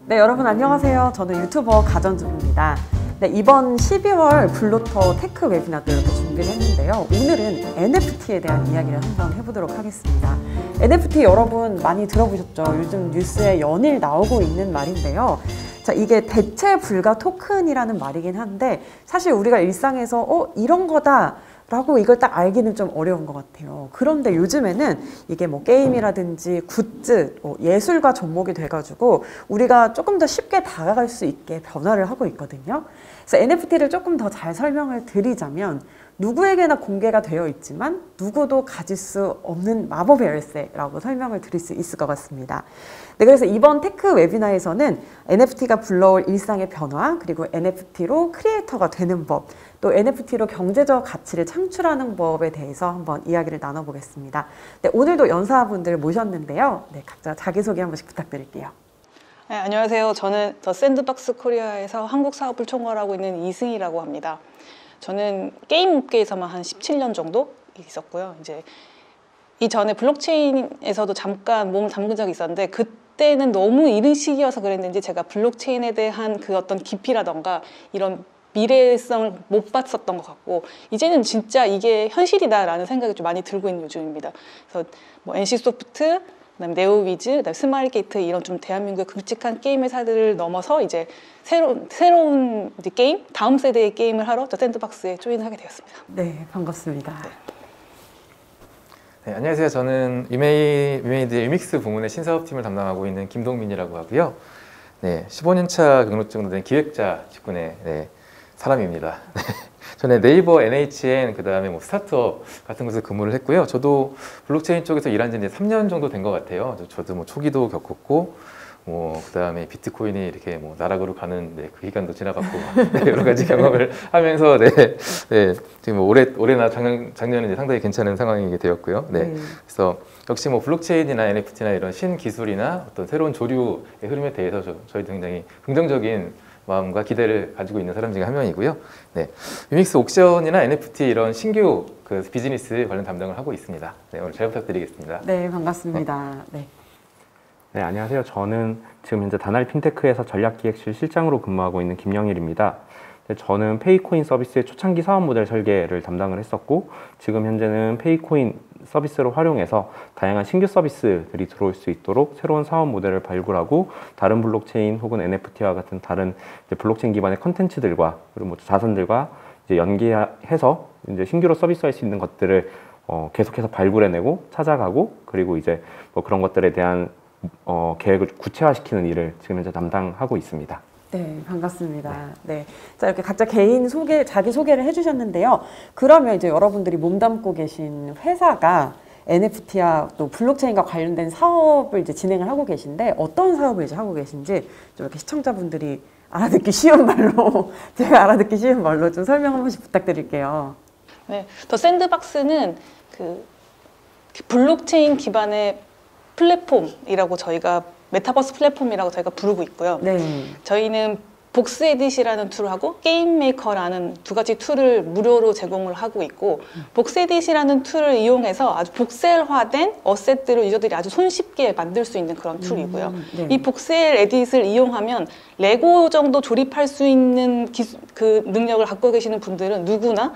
네, 여러분 안녕하세요. 저는 유튜버 가전주부입니다. 네, 이번 12월 블루터 테크 웨비나도 이렇게 준비를 했는데요. 오늘은 NFT에 대한 이야기를 한번 해보도록 하겠습니다. NFT 여러분 많이 들어보셨죠? 요즘 뉴스에 연일 나오고 있는 말인데요. 자, 이게 대체 불가 토큰이라는 말이긴 한데 사실 우리가 일상에서 이런 거다 라고 이걸 딱 알기는 좀 어려운 것 같아요. 그런데 요즘에는 이게 뭐 게임이라든지 굿즈, 예술가 접목이 돼가지고 우리가 조금 더 쉽게 다가갈 수 있게 변화를 하고 있거든요. 그래서 NFT를 조금 더 잘 설명을 드리자면 누구에게나 공개가 되어 있지만 누구도 가질 수 없는 마법의 열쇠라고 설명을 드릴 수 있을 것 같습니다. 네, 그래서 이번 테크 웨비나에서는 NFT가 불러올 일상의 변화, 그리고 NFT로 크리에이터가 되는 법, 또 NFT로 경제적 가치를 창출하는 법에 대해서 한번 이야기를 나눠보겠습니다. 네, 오늘도 연사분들 모셨는데요. 네, 각자 자기소개 한 번씩 부탁드릴게요. 네, 안녕하세요. 저는 더 샌드박스 코리아에서 한국 사업을 총괄하고 있는 이승희라고 합니다. 저는 게임 업계에서만 한 17년 정도 있었고요. 이제 이전에 블록체인에서도 잠깐 몸을 담근 적이 있었는데 그때는 너무 이른 시기여서 그랬는지 제가 블록체인에 대한 그 어떤 깊이라던가 이런 미래성을 못 봤었던 것 같고 이제는 진짜 이게 현실이다라는 생각이 좀 많이 들고 있는 요즘입니다. 그래서 뭐 NC소프트, 그다음에 네오위즈, 그다음에 스마일게이트 이런 좀 대한민국의 굵직한 게임 회사들을 넘어서 이제 새로운 이제 게임, 다음 세대의 게임을 하러 저 샌드박스에 조인하게 되었습니다. 네, 반갑습니다. 네, 안녕하세요. 저는 위메이드의 유믹스 부문의 신사업팀을 담당하고 있는 김동민이라고 하고요. 네, 15년차 경력증으로 된 기획자 직군의 사람입니다. 전에 네이버, NHN, 그 다음에 뭐 스타트업 같은 곳에서 근무를 했고요. 저도 블록체인 쪽에서 일한 지 이제 3년 정도 된 것 같아요. 저도 뭐 초기도 겪었고, 그 다음에 비트코인이 이렇게 뭐 나락으로 가는 그 기간도 지나갔고, 여러 가지 경험을 하면서, 지금 뭐 올해나 작년에 이제 상당히 괜찮은 상황이 되었고요. 그래서 역시 뭐 블록체인이나 NFT나 이런 신기술이나 어떤 새로운 조류의 흐름에 대해서 저희도 굉장히 긍정적인 마음과 기대를 가지고 있는 사람 중에 한 명이고요. 유믹스 옥션이나 NFT 이런 신규 그 비즈니스 관련 담당을 하고 있습니다. 오늘 잘 부탁드리겠습니다. 네, 반갑습니다. 네, 안녕하세요. 저는 지금 현재 다날 핀테크에서 전략기획실 실장으로 근무하고 있는 김영일입니다. 저는 페이코인 서비스의 초창기 사업 모델 설계를 담당을 했었고 지금 현재는 페이코인 서비스를 활용해서 다양한 신규 서비스들이 들어올 수 있도록 새로운 사업 모델을 발굴하고 다른 블록체인 혹은 NFT와 같은 다른 이제 블록체인 기반의 컨텐츠들과 그리고 뭐 자산들과 이제 연계해서 이제 신규로 서비스할 수 있는 것들을 계속해서 발굴해내고 찾아가고 그리고 이제 뭐 그런 것들에 대한 계획을 구체화시키는 일을 지금 현재 담당하고 있습니다. 네, 반갑습니다. 네. 자, 이렇게 각자 개인 자기 소개를 해주셨는데요. 그러면 이제 여러분들이 몸담고 계신 회사가 NFT와 또 블록체인과 관련된 사업을 이제 진행을 하고 계신데 어떤 사업을 이제 하고 계신지 좀 이렇게 시청자분들이 알아듣기 쉬운 말로 제가 알아듣기 쉬운 말로 좀 설명 한 번씩 부탁드릴게요. 네, 더 샌드박스는 그 블록체인 기반의 플랫폼이라고 저희가 메타버스 플랫폼이라고 저희가 부르고 있고요. 저희는 복스에딧이라는 툴하고 게임메이커라는 두 가지 툴을 무료로 제공을 하고 있고 복스에딧이라는 툴을 이용해서 아주 복셀화된 어셋들을 유저들이 아주 손쉽게 만들 수 있는 그런 툴이고요. 이 복스에딧을 이용하면 레고 정도 조립할 수 있는 그 능력을 갖고 계시는 분들은 누구나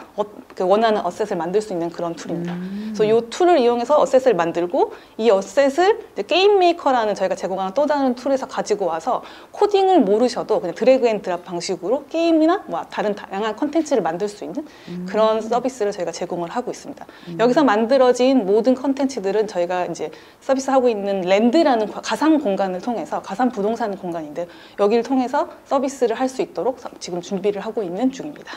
그 원하는 어셋을 만들 수 있는 그런 툴입니다. 그래서 이 툴을 이용해서 어셋을 만들고 이 어셋을 게임메이커라는 저희가 제공하는 또 다른 툴에서 가지고 와서 코딩을 모르셔도 그냥 드래그 앤 드랍 방식으로 게임이나 뭐 다른 다양한 컨텐츠를 만들 수 있는 그런 서비스를 저희가 제공을 하고 있습니다. 여기서 만들어진 모든 컨텐츠들은 저희가 이제 서비스하고 있는 랜드라는 가상 공간을 통해서 가상 부동산 공간인데 여기를 통해서 서비스를 할 수 있도록 지금 준비를 하고 있는 중입니다.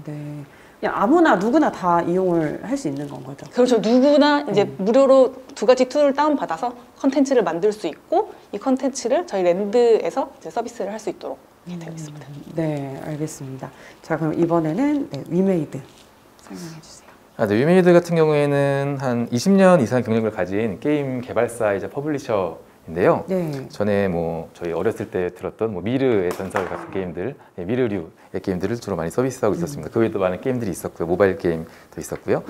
네. 그냥 아무나 누구나 다 이용을 할 수 있는 건 거죠? 그렇죠. 누구나 이제 무료로 두 가지 툴을 다운받아서 컨텐츠를 만들 수 있고 이 컨텐츠를 저희 랜드에서 이제 서비스를 할 수 있도록 되어 있습니다. 네, 알겠습니다. 자, 그럼 이번에는 위메이드 설명해 주세요. 위메이드 같은 경우에는 한 20년 이상 경력을 가진 게임 개발사이자 퍼블리셔인데요. 전에 뭐 저희 어렸을 때 들었던 뭐 미르의 전설 같은 게임들, 미르류의 게임들을 주로 많이 서비스하고 있었습니다. 그 외에도 많은 게임들이 있었고요. 모바일 게임도 있었고요.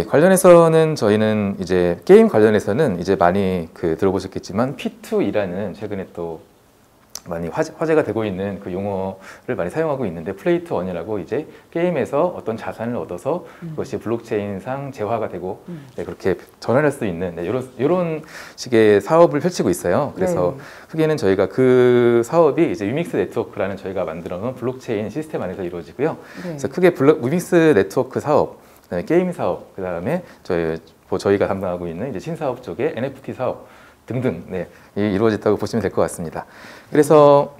관련해서는 저희는 이제 게임 관련해서는 이제 많이 들어보셨겠지만 P2E라는 최근에 또 많이 화제가 되고 있는 그 용어를 많이 사용하고 있는데, 플레이 투 원이라고 이제 게임에서 어떤 자산을 얻어서 그것이 블록체인상 재화가 되고 네, 그렇게 전환할 수 있는 네, 이런 식의 사업을 펼치고 있어요. 그래서 크게는 저희가 그 사업이 이제 유믹스 네트워크라는 저희가 만들어 놓은 블록체인 시스템 안에서 이루어지고요. 그래서 크게 유믹스 네트워크 사업, 그다음에 게임 사업, 그다음에 저희가 담당하고 있는 이제 신사업 쪽에 NFT 사업 등등 네, 이루어졌다고 보시면 될 것 같습니다. 그래서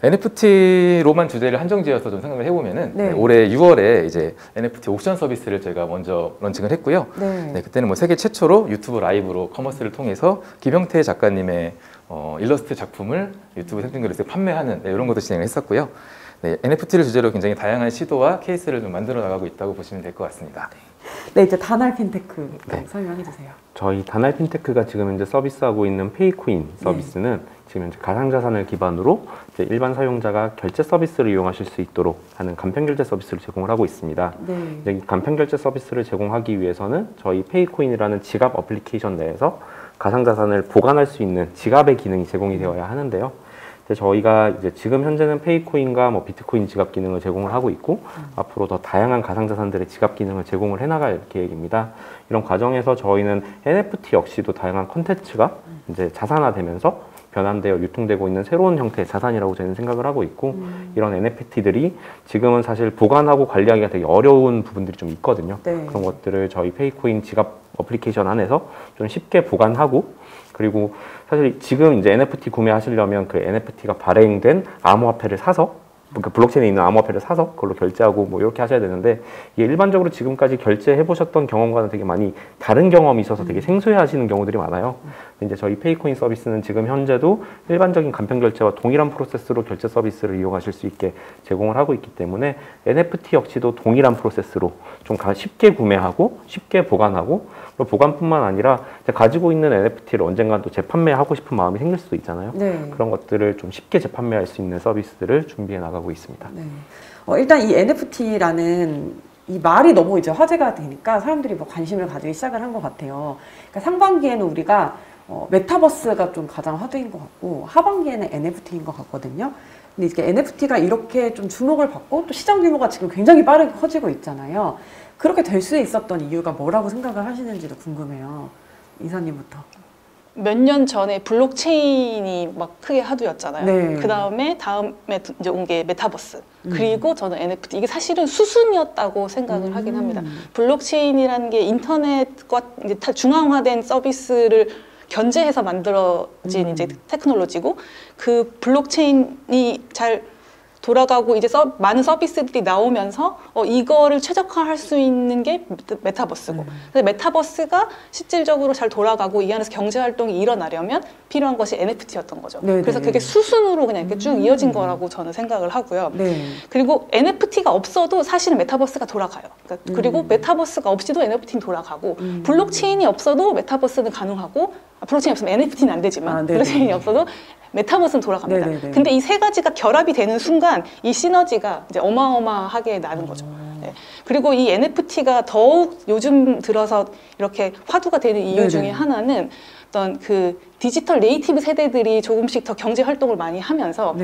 NFT로만 주제를 한정지어서 좀 생각을 해보면은 네, 올해 6월에 이제 NFT 옥션 서비스를 저희가 먼저 런칭을 했고요. 네, 그때는 뭐 세계 최초로 유튜브 라이브로 커머스를 통해서 김영태 작가님의 일러스트 작품을 유튜브 생중계로서 판매하는 네, 이런 것도 진행을 했었고요. 네, NFT를 주제로 굉장히 다양한 시도와 케이스를 좀 만들어 나가고 있다고 보시면 될 것 같습니다. 네, 이제 다날 핀테크 설명해 주세요. 저희 다날 핀테크가 지금 현재 서비스하고 있는 페이코인 서비스는 지금 현재 가상자산을 기반으로 이제 일반 사용자가 결제 서비스를 이용하실 수 있도록 하는 간편결제 서비스를 제공을 하고 있습니다. 이제 이 간편결제 서비스를 제공하기 위해서는 저희 페이코인이라는 지갑 어플리케이션 내에서 가상자산을 보관할 수 있는 지갑의 기능이 제공이 되어야 하는데요. 저희가 이제 지금 현재는 페이코인과 뭐 비트코인 지갑 기능을 제공을 하고 있고 앞으로 더 다양한 가상자산들의 지갑 기능을 제공을 해나갈 계획입니다. 이런 과정에서 저희는 NFT 역시도 다양한 콘텐츠가 이제 자산화되면서 변환되어 유통되고 있는 새로운 형태의 자산이라고 저희는 생각을 하고 있고 이런 NFT들이 지금은 사실 보관하고 관리하기가 되게 어려운 부분들이 좀 있거든요. 그런 것들을 저희 페이코인 지갑 어플리케이션 안에서 좀 쉽게 보관하고 그리고 사실 지금 이제 NFT 구매하시려면 그 NFT가 발행된 암호화폐를 사서 그 블록체인에 있는 암호화폐를 사서 그걸로 결제하고 뭐 이렇게 하셔야 되는데 이게 일반적으로 지금까지 결제해 보셨던 경험과는 되게 많이 다른 경험이 있어서 되게 생소해 하시는 경우들이 많아요. 이제 저희 페이코인 서비스는 지금 현재도 일반적인 간편 결제와 동일한 프로세스로 결제 서비스를 이용하실 수 있게 제공을 하고 있기 때문에 NFT 역시도 동일한 프로세스로 좀 쉽게 구매하고 쉽게 보관하고 그리고 보관뿐만 아니라 가지고 있는 NFT를 언젠가 또 재판매하고 싶은 마음이 생길 수도 있잖아요. 그런 것들을 좀 쉽게 재판매할 수 있는 서비스들을 준비해 나가고 있습니다. 일단 이 NFT라는 이 말이 너무 이제 화제가 되니까 사람들이 뭐 관심을 가지기 시작을 한 것 같아요. 그러니까 상반기에는 우리가 메타버스가 좀 가장 화두인 것 같고 하반기에는 NFT인 것 같거든요. 근데 이게 NFT가 이렇게 좀 주목을 받고 또 시장 규모가 지금 굉장히 빠르게 커지고 있잖아요. 그렇게 될 수 있었던 이유가 뭐라고 생각을 하시는지도 궁금해요. 이사님부터. 몇 년 전에 블록체인이 막 크게 화두였잖아요. 다음에 이제 온 게 메타버스. 그리고 저는 NFT. 이게 사실은 수순이었다고 생각을 하긴 합니다. 블록체인이라는 게 인터넷과 이제 중앙화된 서비스를 견제해서 만들어진 이제 테크놀로지고 그 블록체인이 잘 돌아가고 이제 많은 서비스들이 나오면서 이거를 최적화할 수 있는 게 메타버스고 근데 메타버스가 실질적으로 잘 돌아가고 이 안에서 경제 활동이 일어나려면 필요한 것이 NFT였던 거죠. 그래서 그게 수순으로 그냥 이렇게 쭉 이어진 거라고 저는 생각을 하고요. 그리고 NFT가 없어도 사실은 메타버스가 돌아가요. 그러니까 그리고 메타버스가 없이도 NFT는 돌아가고 블록체인이 없어도 메타버스는 가능하고 블록체인이 없으면 NFT는 안 되지만 블록체인이 없어도 메타버스는 돌아갑니다. 근데 이 세 가지가 결합이 되는 순간 이 시너지가 이제 어마어마하게 나는 거죠. 그리고 이 NFT가 더욱 요즘 들어서 이렇게 화두가 되는 이유 중에 하나는 어떤 그 디지털 네이티브 세대들이 조금씩 더 경제 활동을 많이 하면서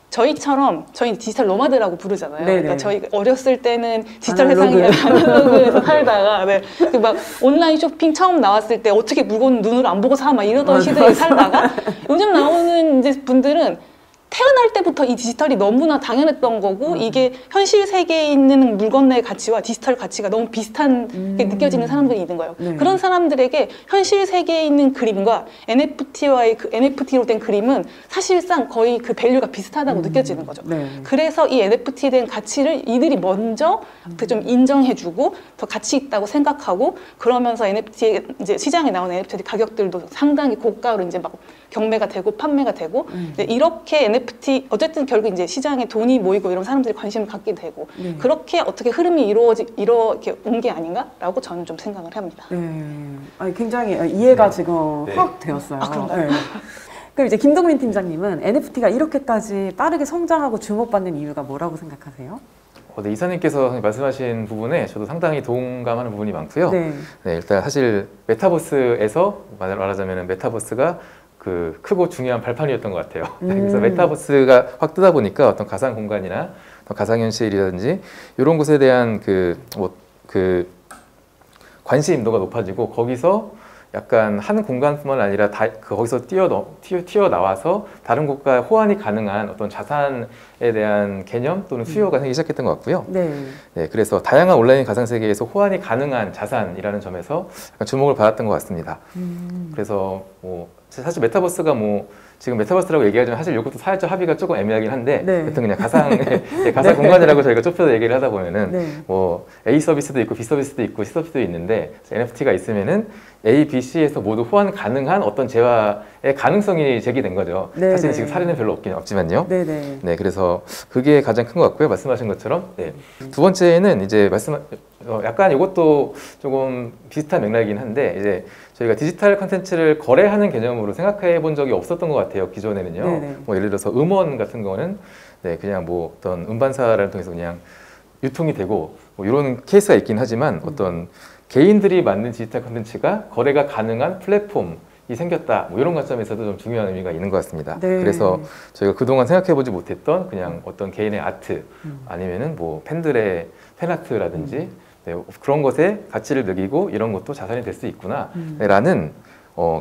저희는 디지털 노마드라고 부르잖아요. 그러니까 저희 어렸을 때는 디지털 세상에 아날로그에서 살다가 그 막 온라인 쇼핑 처음 나왔을 때 어떻게 물건 눈으로 안 보고 사 막 이러던 시대에 살다가 요즘 나오는 이제 분들은 태어날 때부터 이 디지털이 너무나 당연했던 거고 이게 현실 세계에 있는 물건의 가치와 디지털 가치가 너무 비슷한 게 느껴지는 사람들이 있는 거예요. 그런 사람들에게 현실 세계에 있는 그림과 NFT와의 그 NFT로 된 그림은 사실상 거의 그 밸류가 비슷하다고 느껴지는 거죠. 그래서 이 NFT에 대한 가치를 이들이 먼저 좀 인정해주고 더 가치 있다고 생각하고 그러면서 NFT 이제 시장에 나오는 NFT 가격들도 상당히 고가로 이제 막 경매가 되고 판매가 되고 이렇게 NFT 어쨌든 결국 이제 시장에 돈이 모이고 이런 사람들이 관심을 갖게 되고 그렇게 어떻게 흐름이 이렇게 온 게 아닌가라고 저는 좀 생각을 합니다. 아니, 굉장히 이해가 지금 확 되었어요. 그런가요? 그럼 이제 김동민 팀장님은 NFT가 이렇게까지 빠르게 성장하고 주목받는 이유가 뭐라고 생각하세요? 네, 이사님께서 말씀하신 부분에 저도 상당히 동감하는 부분이 많고요. 일단 사실 메타버스에서 말하자면 메타버스가 그 크고 중요한 발판이었던 것 같아요. 그래서 메타버스가 확 뜨다 보니까 어떤 가상 공간이나 가상현실이라든지 이런 곳에 대한 그 관심도가 높아지고 거기서 약간 한 공간뿐만 아니라 거기서 튀어나와서 다른 곳과 호환이 가능한 어떤 자산에 대한 개념 또는 수요가 생기기 시작했던 것 같고요. 네, 그래서 다양한 온라인 가상세계에서 호환이 가능한 자산이라는 점에서 약간 주목을 받았던 것 같습니다. 그래서 뭐 사실 메타버스가 뭐 지금 메타버스라고 얘기하지만 사실 이것도 사회적 합의가 조금 애매하긴 한데 여튼 그냥 가상 공간이라고 저희가 좁혀서 얘기를 하다 보면은 뭐 A 서비스도 있고 B 서비스도 있고 C 서비스도 있는데 NFT가 있으면은 A, B, C에서 모두 호환 가능한 어떤 재화의 가능성이 제기된 거죠. 사실 지금 사례는 별로 없지만요. 네, 그래서 그게 가장 큰 것 같고요. 말씀하신 것처럼. 두 번째는 이제 약간 이것도 조금 비슷한 맥락이긴 한데 이제 저희가 디지털 콘텐츠를 거래하는 개념으로 생각해 본 적이 없었던 것 같아요. 기존에는요. 뭐 예를 들어서 음원 같은 거는 그냥 뭐 어떤 음반사를 통해서 그냥 유통이 되고 뭐 이런 케이스가 있긴 하지만 어떤 개인들이 만든 디지털 콘텐츠가 거래가 가능한 플랫폼이 생겼다. 뭐 이런 관점에서도 좀 중요한 의미가 있는 것 같습니다. 그래서 저희가 그동안 생각해보지 못했던 그냥 어떤 개인의 아트 아니면은 뭐 팬들의 팬아트라든지 그런 것에 가치를 매기고 이런 것도 자산이 될 수 있구나 라는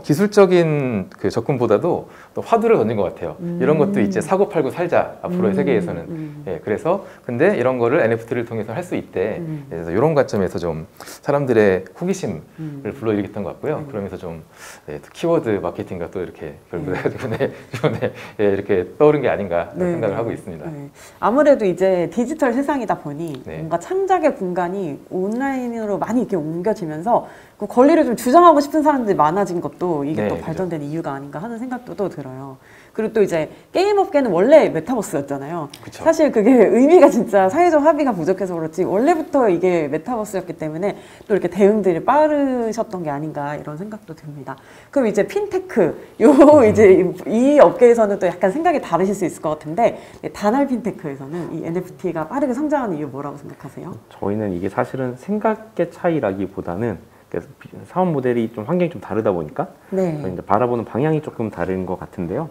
기술적인 그 접근보다도 또 화두를 던진 것 같아요. 이런 것도 이제 사고 팔고 살자 앞으로의 세계에서는. 그래서 근데 이런 거를 NFT를 통해서 할 수 있대. 그래서 이런 관점에서 좀 사람들의 호기심을 불러일으켰던 것 같고요. 그러면서 좀 키워드 마케팅과 또 이렇게 결부해가지고 이렇게 떠오른 게 아닌가 생각을 하고 있습니다. 아무래도 이제 디지털 세상이다 보니 뭔가 창작의 공간이 온라인으로 많이 이렇게 옮겨지면서 그 권리를 좀 주장하고 싶은 사람들이 많아진 것도 이게 또 발전된 이유가 아닌가 하는 생각도 또 들어요. 그리고 또 이제 게임 업계는 원래 메타버스였잖아요. 그쵸. 사실 그게 의미가 진짜 사회적 합의가 부족해서 그렇지 원래부터 이게 메타버스였기 때문에 또 이렇게 대응들이 빠르셨던 게 아닌가 이런 생각도 듭니다. 그럼 이제 핀테크 이제 이 업계에서는 또 약간 생각이 다르실 수 있을 것 같은데 다날 핀테크에서는 이 NFT가 빠르게 성장하는 이유 뭐라고 생각하세요? 저희는 이게 사실은 생각의 차이라기보다는 사업 모델이 좀 환경이 좀 다르다 보니까 저희 이제 바라보는 방향이 조금 다른 것 같은데요.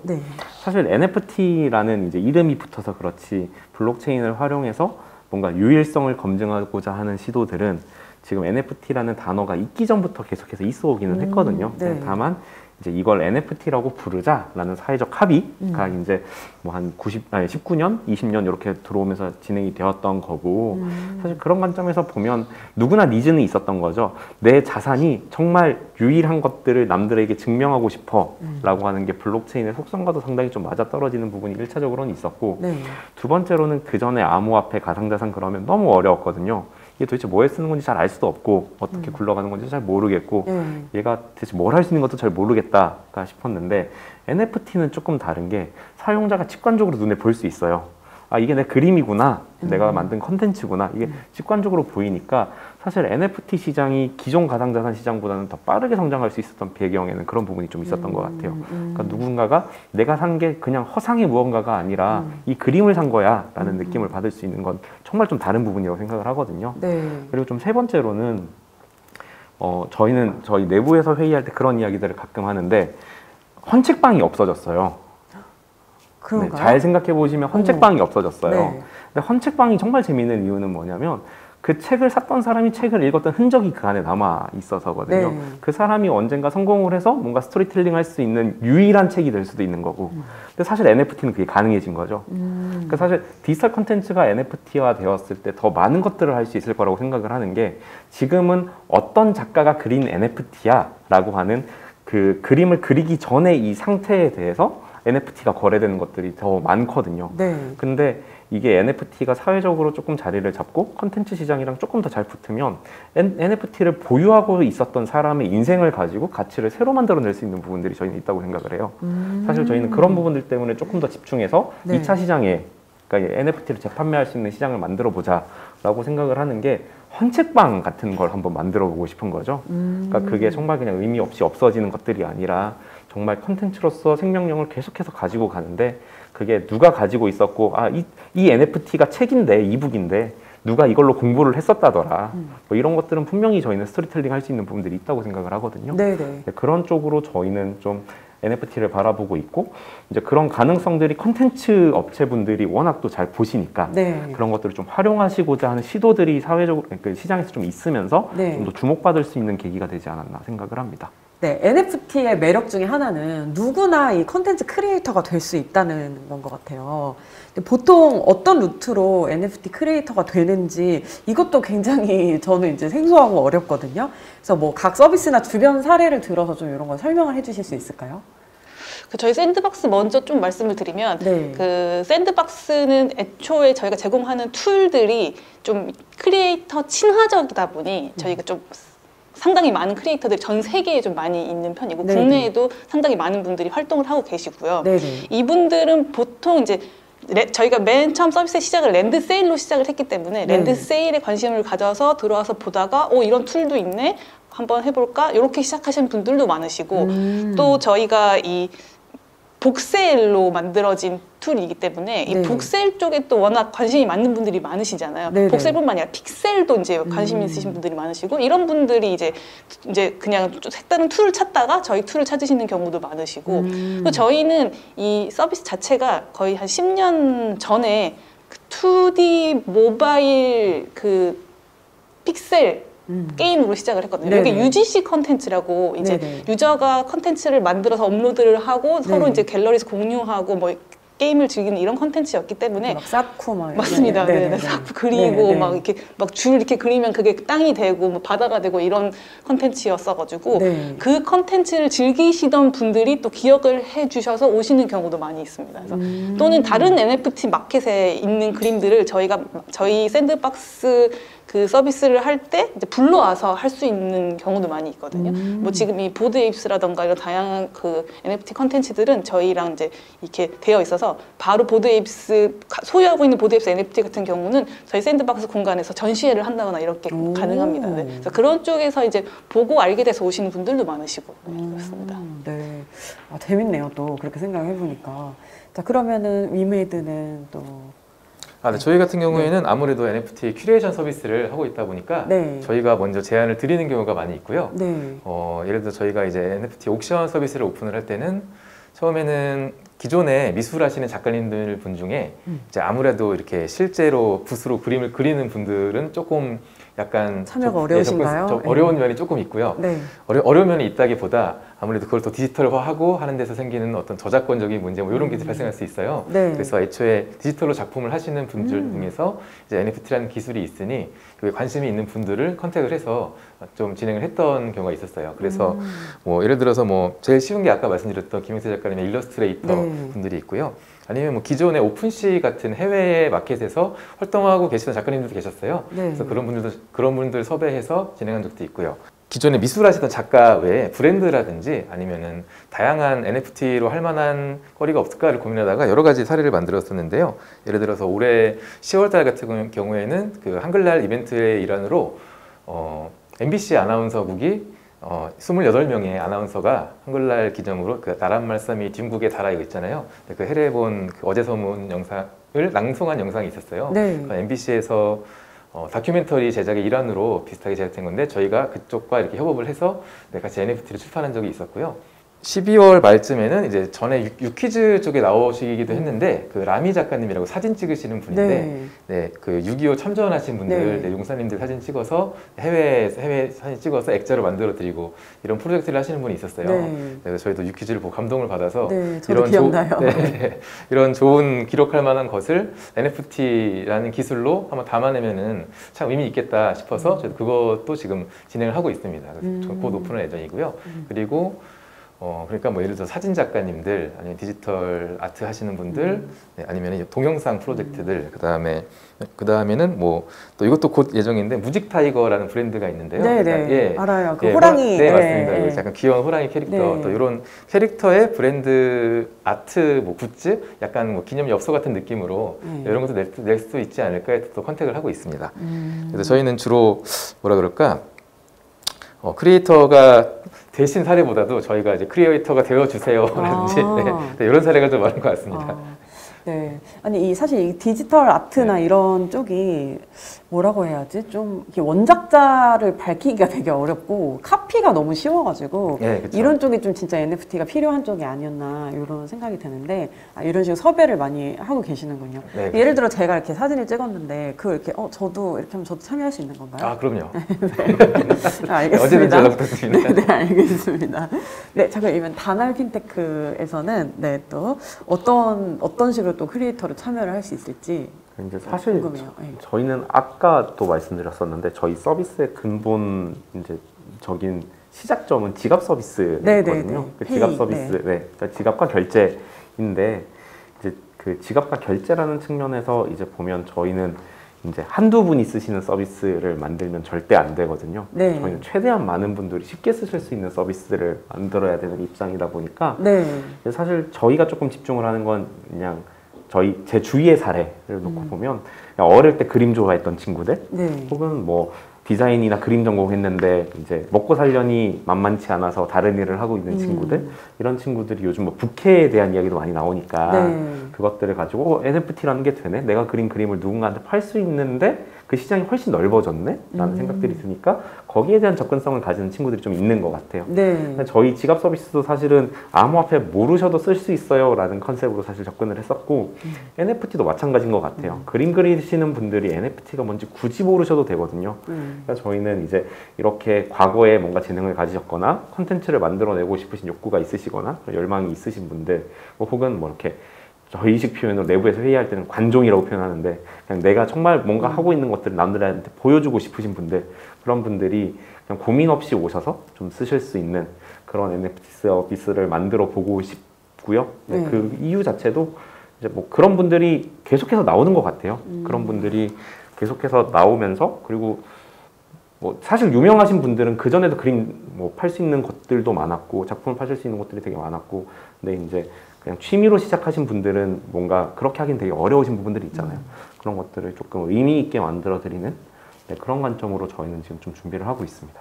사실 NFT라는 이제 이름이 붙어서 그렇지 블록체인을 활용해서 뭔가 유일성을 검증하고자 하는 시도들은 지금 NFT라는 단어가 있기 전부터 계속해서 있어 오기는 했거든요. 다만 이제 이걸 NFT라고 부르자라는 사회적 합의가 이제 뭐 한 19년, 20년 이렇게 들어오면서 진행이 되었던 거고 사실 그런 관점에서 보면 누구나 니즈는 있었던 거죠. 내 자산이 정말 유일한 것들을 남들에게 증명하고 싶어 라고 하는 게 블록체인의 속성과도 상당히 좀 맞아떨어지는 부분이 1차적으로는 있었고 두 번째로는 그 전에 암호화폐, 가상자산 그러면 너무 어려웠거든요. 이게 도대체 뭐에 쓰는 건지 잘 알 수도 없고 어떻게 굴러가는 건지 잘 모르겠고 얘가 대체 뭘 할 수 있는 것도 잘 모르겠다가 싶었는데 NFT는 조금 다른 게 사용자가 직관적으로 눈에 볼 수 있어요. 아 이게 내 그림이구나, 내가 만든 컨텐츠구나, 이게 직관적으로 보이니까 사실 NFT 시장이 기존 가상자산 시장보다는 더 빠르게 성장할 수 있었던 배경에는 그런 부분이 좀 있었던 것 같아요. 그러니까 누군가가 내가 산 게 그냥 허상의 무언가가 아니라 이 그림을 산 거야 라는 느낌을 받을 수 있는 건 정말 좀 다른 부분이라고 생각을 하거든요. 그리고 좀 세 번째로는 저희는 저희 내부에서 회의할 때 그런 이야기들을 가끔 하는데 헌책방이 없어졌어요. 잘 생각해 보시면 헌책방이 없어졌어요. 근데 헌책방이 정말 재미있는 이유는 뭐냐면 그 책을 샀던 사람이 책을 읽었던 흔적이 그 안에 남아 있어서거든요. 그 사람이 언젠가 성공을 해서 뭔가 스토리텔링 할 수 있는 유일한 책이 될 수도 있는 거고 근데 사실 NFT는 그게 가능해진 거죠. 그러니까 사실 디지털 콘텐츠가 NFT화 되었을 때 더 많은 것들을 할 수 있을 거라고 생각을 하는 게 지금은 어떤 작가가 그린 NFT야 라고 하는 그 그림을 그리기 전에 이 상태에 대해서 NFT가 거래되는 것들이 더 많거든요. 근데 이게 NFT가 사회적으로 조금 자리를 잡고 컨텐츠 시장이랑 조금 더 잘 붙으면 NFT를 보유하고 있었던 사람의 인생을 가지고 가치를 새로 만들어낼 수 있는 부분들이 저희는 있다고 생각을 해요. 사실 저희는 그런 부분들 때문에 조금 더 집중해서 2차 시장에 그러니까 NFT를 재판매할 수 있는 시장을 만들어 보자 라고 생각을 하는 게 헌책방 같은 걸 한번 만들어 보고 싶은 거죠. 그러니까 그게 정말 그냥 의미 없이 없어지는 것들이 아니라 정말 컨텐츠로서 생명력을 계속해서 가지고 가는데 그게 누가 가지고 있었고 이 NFT가 책인데 이북인데 누가 이걸로 공부를 했었다더라 뭐 이런 것들은 분명히 저희는 스토리텔링 할 수 있는 부분들이 있다고 생각을 하거든요. 그런 쪽으로 저희는 좀 NFT를 바라보고 있고 이제 그런 가능성들이 컨텐츠 업체분들이 워낙 또 잘 보시니까 네. 그런 것들을 좀 활용하시고자 하는 시도들이 사회적으로 그 시장에서 좀 있으면서 네. 좀 더 주목받을 수 있는 계기가 되지 않았나 생각을 합니다. 네, NFT의 매력 중에 하나는 누구나 이 컨텐츠 크리에이터가 될 수 있다는 건 것 같아요. 근데 보통 어떤 루트로 NFT 크리에이터가 되는지 이것도 굉장히 저는 이제 생소하고 어렵거든요. 그래서 뭐 각 서비스나 주변 사례를 들어서 좀 이런 걸 설명을 해주실 수 있을까요? 저희 샌드박스 먼저 좀 말씀을 드리면 네. 그 샌드박스는 애초에 저희가 제공하는 툴들이 좀 크리에이터 친화적이다 보니 저희가 좀 상당히 많은 크리에이터들이 전 세계에 좀 많이 있는 편이고 네네. 국내에도 상당히 많은 분들이 활동을 하고 계시고요. 네네. 이분들은 보통 이제 저희가 맨 처음 서비스 시작을 랜드 세일로 시작을 했기 때문에 네. 랜드 세일에 관심을 가져서 들어와서 보다가 이런 툴도 있네? 한번 해볼까? 이렇게 시작하시는 분들도 많으시고 또 저희가 이 복세일로 만들어진 툴이기 때문에 이 네. 복세일 쪽에 또 워낙 관심이 많은 분들이 많으시잖아요. 네네. 복세일뿐만 아니라 픽셀도 이제 관심 있으신 분들이 많으시고 이런 분들이 이제 그냥 좀 색다른 툴을 찾다가 저희 툴을 찾으시는 경우도 많으시고 또 저희는 이 서비스 자체가 거의 한 10년 전에 그 2D 모바일 그 픽셀 게임으로 시작을 했거든요. 네네. 이게 UGC 컨텐츠라고 이제 네네. 유저가 컨텐츠를 만들어서 업로드를 하고 서로 네. 이제 갤러리에서 공유하고 뭐 게임을 즐기는 이런 컨텐츠였기 때문에 막 쌓고 막 맞습니다. 네네. 네, 네네. 싹 그리고 네네. 막 이렇게 막 줄 이렇게 그리면 그게 땅이 되고 뭐 바다가 되고 이런 컨텐츠였어가지고 네. 그 컨텐츠를 즐기시던 분들이 또 기억을 해주셔서 오시는 경우도 많이 있습니다. 그래서 또는 다른 NFT 마켓에 있는 그림들을 저희 샌드박스 그 서비스를 할 때 이제 불러와서 할 수 있는 경우도 많이 있거든요. 뭐 지금 이 보드 에입스라던가 이런 다양한 그 NFT 컨텐츠들은 저희랑 이제 이렇게 되어 있어서 바로 보드 에입스 소유하고 있는 보드 에입스 NFT 같은 경우는 저희 샌드박스 공간에서 전시회를 한다거나 이렇게 가능합니다. 네. 그래서 그런 쪽에서 이제 보고 알게 돼서 오시는 분들도 많으시고 네, 그렇습니다. 네, 재밌네요. 또 그렇게 생각해 보니까. 자, 그러면은 위메이드는 또 네, 저희 같은 경우에는 아무래도 NFT 큐레이션 서비스를 하고 있다 보니까 네. 저희가 먼저 제안을 드리는 경우가 많이 있고요. 네. 예를 들어 저희가 이제 NFT 옥션 서비스를 오픈을 할 때는 처음에는 기존에 미술하시는 작가님들 분 중에 이제 아무래도 이렇게 실제로 붓으로 그림을 그리는 분들은 조금 약간 참여가 어려우신가요? 좀 어려운 면이 조금 있고요. 네. 어려운 면이 있다기보다 아무래도 그걸 또 디지털화하고 하는 데서 생기는 어떤 저작권적인 문제 뭐 이런 게 발생할 수 있어요. 네. 그래서 애초에 디지털로 작품을 하시는 분들 중에서 이제 NFT라는 기술이 있으니 그에 관심이 있는 분들을 컨택을 해서 좀 진행을 했던 경우가 있었어요. 그래서 뭐 예를 들어서 뭐 제일 쉬운 게 아까 말씀드렸던 김영세 작가님의 일러스트레이터 네. 분들이 있고요. 아니면 뭐 기존의 오픈시 같은 해외 마켓에서 활동하고 계시던 작가님들도 계셨어요. 네. 그래서 그런 분들 섭외해서 진행한 적도 있고요. 기존에 미술하시던 작가 외에 브랜드라든지 아니면은 다양한 NFT로 할 만한 거리가 없을까를 고민하다가 여러 가지 사례를 만들었었는데요. 예를 들어서 올해 10월달 같은 경우에는 그 한글날 이벤트의 일환으로 MBC 아나운서국이 28명의 아나운서가 한글날 기념으로 그 나란 말씀이 중국에 달아 있잖아요. 그 해례본 그 어제서문 영상을 낭송한 영상이 있었어요. 네. MBC에서 다큐멘터리 제작의 일환으로 비슷하게 제작된 건데 저희가 그쪽과 이렇게 협업을 해서 같이 NFT를 출판한 적이 있었고요. 12월 말쯤에는 이제 전에 유퀴즈 쪽에 나오시기도 했는데 그 라미 작가님이라고 사진 찍으시는 분인데 그 6.25 참전하신 분들 용사님들 사진 찍어서 해외 사진 찍어서 액자로 만들어 드리고 이런 프로젝트를 하시는 분이 있었어요. 그래서 저희도 유퀴즈를 보고 감동을 받아서 저도 기억나요. 이런 좋은 기록할 만한 것을 NFT라는 기술로 한번 담아내면은 참 의미 있겠다 싶어서 저희도 그것도 지금 진행을 하고 있습니다. 그래서 곧 오픈할 예정이고요. 그리고 그러니까 뭐 예를 들어 사진 작가님들 아니면 디지털 아트 하시는 분들 아니면 동영상 프로젝트들 그다음에는 뭐 또 이것도 곧 예정인데 무직 타이거라는 브랜드가 있는데요. 네네 알아요. 그 호랑이 맞습니다. 약간 귀여운 호랑이 캐릭터 또 이런 캐릭터의 브랜드 아트 뭐 굿즈 약간 뭐 기념 엽서 같은 느낌으로 이런 것도 낼 수 있지 않을까 해서 또 컨택을 하고 있습니다. 그래서 저희는 주로 뭐라 그럴까 크리에이터가 되신 사례보다도 저희가 이제 크리에이터가 되어주세요라든지 이런 사례가 좀 많은 것 같습니다. 네. 아니, 사실 이 디지털 아트나 네. 이런 쪽이 뭐라고 해야지? 좀 이렇게 원작자를 밝히기가 되게 어렵고 카피가 너무 쉬워가지고 네, 그쵸. 이런 쪽이 좀 진짜 NFT가 필요한 쪽이 아니었나 이런 생각이 드는데 이런 식으로 섭외를 많이 하고 계시는군요. 네, 예를 들어 제가 이렇게 사진을 찍었는데 그 이렇게 저도 이렇게 하면 저도 참여할 수 있는 건가요? 아, 그럼요. 알겠습니다. 언제든지 연락 부탁드립니다. 네, 알겠습니다. 네, 자, 그러면 다날 핀테크에서는 네, 또 어떤 식으로 또 크리에이터로 참여를 할 수 있을지 이제 사실 궁금해요. 네. 저희는 아까 또 말씀드렸었는데 저희 서비스의 근본 이제 적인 시작점은 지갑 서비스거든요. 그 지갑 서비스, 네, 그러니까 지갑과 결제인데 이제 그 지갑과 결제라는 측면에서 이제 보면 저희는 이제 한두 분이 쓰시는 서비스를 만들면 절대 안 되거든요. 네. 저희는 최대한 많은 분들이 쉽게 쓰실 수 있는 서비스를 만들어야 되는 입장이다 보니까 네. 사실 저희가 조금 집중을 하는 건 그냥 제 주위의 사례를 놓고 보면 그냥 어릴 때 그림 좋아했던 친구들 네. 혹은 뭐 디자인이나 그림 전공했는데 이제 먹고 살려니 만만치 않아서 다른 일을 하고 있는 친구들 이런 친구들이 요즘 뭐 부캐에 대한 이야기도 많이 나오니까 네. 그것들을 가지고 NFT라는 게 되네? 내가 그린 그림을 누군가한테 팔 수 있는데 그 시장이 훨씬 넓어졌네? 라는 생각들이 드니까 거기에 대한 접근성을 가지는 친구들이 좀 있는 것 같아요. 네. 저희 지갑 서비스도 사실은 암호화폐 모르셔도 쓸 수 있어요 라는 컨셉으로 사실 접근을 했었고 NFT도 마찬가지인 것 같아요. 그림 그리시는 분들이 NFT가 뭔지 굳이 모르셔도 되거든요. 그러니까 저희는 이제 이렇게 과거에 뭔가 재능을 가지셨거나 콘텐츠를 만들어내고 싶으신 욕구가 있으시거나 열망이 있으신 분들 혹은 뭐 이렇게 저희식 표현으로 내부에서 회의할 때는 관종이라고 표현하는데 그냥 내가 정말 뭔가 하고 있는 것들을 남들한테 보여주고 싶으신 분들 그런 분들이 그냥 고민 없이 오셔서 좀 쓰실 수 있는 그런 NFT 서비스를 만들어 보고 싶고요. 네. 그 이유 자체도 이제 뭐 그런 분들이 계속해서 나오는 것 같아요. 그런 분들이 계속해서 나오면서 그리고 뭐 사실 유명하신 분들은 그 전에도 그림 뭐 팔 수 있는 것들도 많았고 작품을 파실 수 있는 것들이 되게 많았고 근데 이제 그냥 취미로 시작하신 분들은 뭔가 그렇게 하긴 되게 어려우신 부분들이 있잖아요. 그런 것들을 조금 의미 있게 만들어 드리는 네, 그런 관점으로 저희는 지금 좀 준비를 하고 있습니다.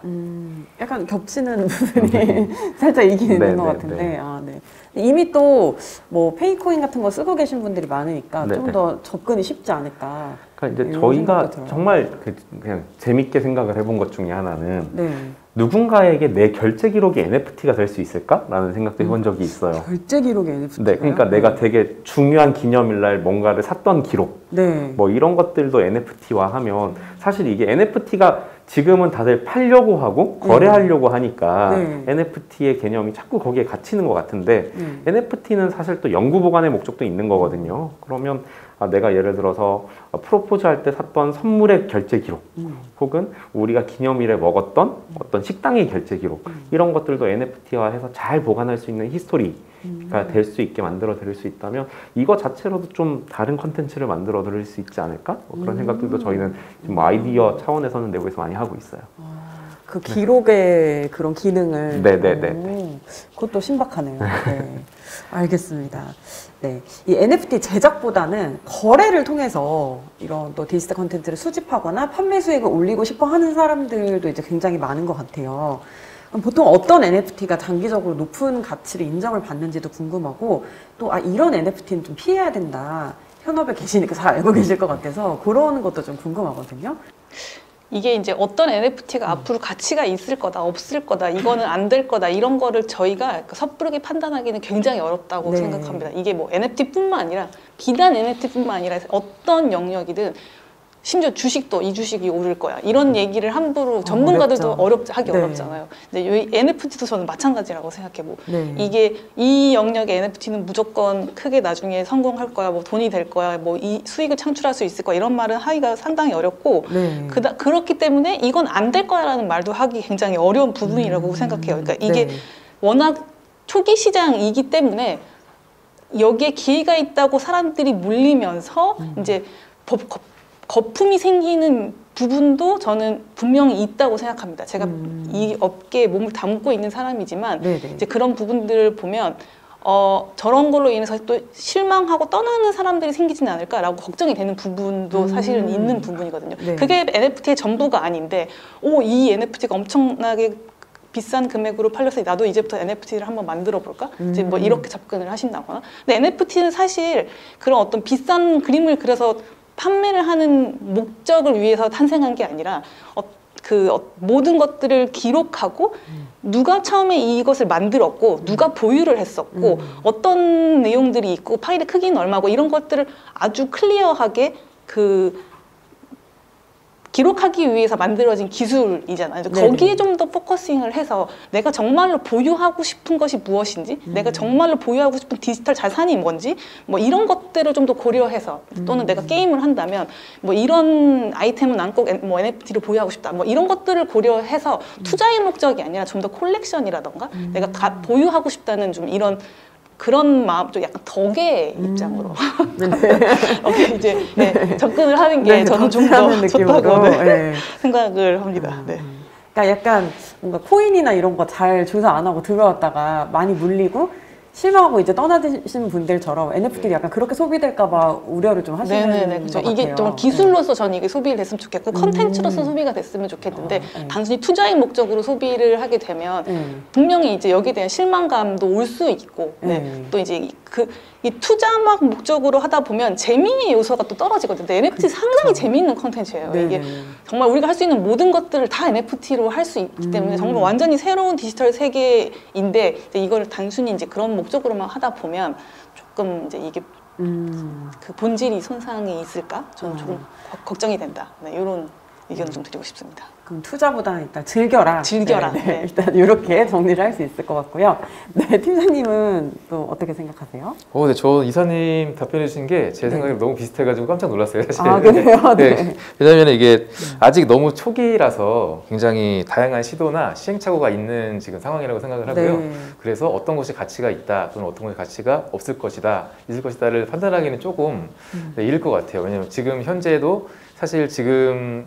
약간 겹치는 부분이 살짝 있긴 있는 것 같은데 네. 이미 또 뭐 페이코인 같은 거 쓰고 계신 분들이 많으니까 좀 더 접근이 쉽지 않을까. 그러니까 이제 저희가 정말 그냥 재밌게 생각을 해본 것 중에 하나는 누군가에게 내 결제 기록이 NFT가 될 수 있을까라는 생각도 해본 적이 있어요. 결제 기록이 NFT? 네, 그러니까 내가 되게 중요한 기념일날 뭔가를 샀던 기록, 뭐 이런 것들도 NFT화하면 사실 이게 NFT가 지금은 다들 팔려고 하고 거래하려고 하니까 NFT의 개념이 자꾸 거기에 갇히는 것 같은데 NFT는 사실 또 영구 보관의 목적도 있는 거거든요. 그러면 내가 예를 들어서 프로포즈 할 때 샀던 선물의 결제 기록 혹은 우리가 기념일에 먹었던 어떤 식당의 결제 기록 이런 것들도 NFT화해서 잘 보관할 수 있는 히스토리가 될 수 있게 만들어 드릴 수 있다면 이거 자체로도 좀 다른 컨텐츠를 만들어 드릴 수 있지 않을까? 뭐 그런 생각들도 저희는 지금 뭐 아이디어 차원에서는 내부에서 많이 하고 있어요. 그 기록의 그런 기능을 네네네. 그것도 신박하네요. 네. 알겠습니다. 네, 이 NFT 제작보다는 거래를 통해서 이런 또 디지털 콘텐츠를 수집하거나 판매 수익을 올리고 싶어 하는 사람들도 이제 굉장히 많은 것 같아요. 그럼 보통 어떤 NFT가 장기적으로 높은 가치를 인정을 받는지도 궁금하고 또 이런 NFT는 좀 피해야 된다. 현업에 계시니까 잘 알고 계실 것 같아서 그런 것도 좀 궁금하거든요. 이게 이제 어떤 NFT가 앞으로 가치가 있을 거다, 없을 거다, 이거는 안 될 거다, 이런 거를 저희가 섣부르게 판단하기는 굉장히 어렵다고 생각합니다. 이게 뭐 NFT뿐만 아니라, 비단 NFT뿐만 아니라 어떤 영역이든 심지어 주식도 이 주식이 오를 거야. 이런 얘기를 함부로 전문가들도 하기 어렵잖아요. 근데 이 NFT도 저는 마찬가지라고 생각해요. 이게 이 영역의 NFT는 무조건 크게 나중에 성공할 거야, 뭐 돈이 될 거야, 뭐 이 수익을 창출할 수 있을 거야, 이런 말은 하기가 상당히 어렵고 그렇기 때문에 이건 안 될 거야라는 말도 하기 굉장히 어려운 부분이라고 생각해요. 그러니까 이게 워낙 초기 시장이기 때문에 여기에 기회가 있다고 사람들이 몰리면서 이제 거품이 생기는 부분도 저는 분명히 있다고 생각합니다. 제가 이 업계에 몸을 담고 있는 사람이지만 이제 그런 부분들을 보면 저런 걸로 인해서 또 실망하고 떠나는 사람들이 생기지는 않을까라고 걱정이 되는 부분도 사실은 있는 부분이거든요. 그게 NFT의 전부가 아닌데 이 NFT가 엄청나게 비싼 금액으로 팔려서 나도 이제부터 NFT를 한번 만들어 볼까? 이제 뭐 이렇게 접근을 하신다거나. 근데 NFT는 사실 그런 어떤 비싼 그림을 그려서 판매를 하는 목적을 위해서 탄생한 게 아니라 모든 것들을 기록하고 누가 처음에 이것을 만들었고 누가 보유를 했었고 어떤 내용들이 있고 파일의 크기는 얼마고 이런 것들을 아주 클리어하게 기록하기 위해서 만들어진 기술이잖아요. 거기에 좀 더 포커싱을 해서 내가 정말로 보유하고 싶은 것이 무엇인지, 내가 정말로 보유하고 싶은 디지털 자산이 뭔지, 뭐 이런 것들을 좀 더 고려해서, 또는 내가 게임을 한다면 뭐 이런 아이템은 난 꼭 뭐 NFT를 보유하고 싶다. 뭐 이런 것들을 고려해서 투자의 목적이 아니라 좀 더 콜렉션이라던가 내가 보유하고 싶다는 좀 그런 마음, 좀 약간 덕의 입장으로 이제 접근을 하는 게 저는 좀 더 좋다고 생각을 합니다. 그러니까 약간 뭔가 코인이나 이런 거 잘 조사 안 하고 들어왔다가 많이 물리고 실망하고 이제 떠나신 분들처럼 NFT를 약간 그렇게 소비될까봐 우려를 좀 하시는 것 같아요. 이게 좀 기술로서 저는 이게 소비가 됐으면 좋겠고 컨텐츠로서 소비가 됐으면 좋겠는데 단순히 투자의 목적으로 소비를 하게 되면 분명히 이제 여기에 대한 실망감도 올 수 있고 또 이제 이 투자막 목적으로 하다 보면 재미의 요소가 또 떨어지거든요. 근데 NFT 상당히 재미있는 컨텐츠예요. 이게 정말 우리가 할 수 있는 모든 것들을 다 NFT로 할 수 있기 때문에 정말 완전히 새로운 디지털 세계인데 이걸 단순히 이제 그런 목적으로만 하다 보면 조금 이제 이게 그 본질이 손상이 있을까? 저는 조금 걱정이 된다. 이런 의견을 좀 드리고 싶습니다. 그럼 투자보다는 일단 즐겨라. 일단 이렇게 정리를 할 수 있을 것 같고요. 네, 팀장님은 또 어떻게 생각하세요? 네, 저 이사님 답변해 주신 게 제 생각이랑 너무 비슷해가지고 깜짝 놀랐어요, 사실. 아, 그래요? 네. 왜냐면 이게 아직 너무 초기라서 굉장히 다양한 시도나 시행착오가 있는 지금 상황이라고 생각을 하고요. 그래서 어떤 것이 가치가 있다 또는 어떤 것이 가치가 없을 것이다, 있을 것이다를 판단하기는 조금 이를 것 같아요. 왜냐면 지금 현재도 사실 지금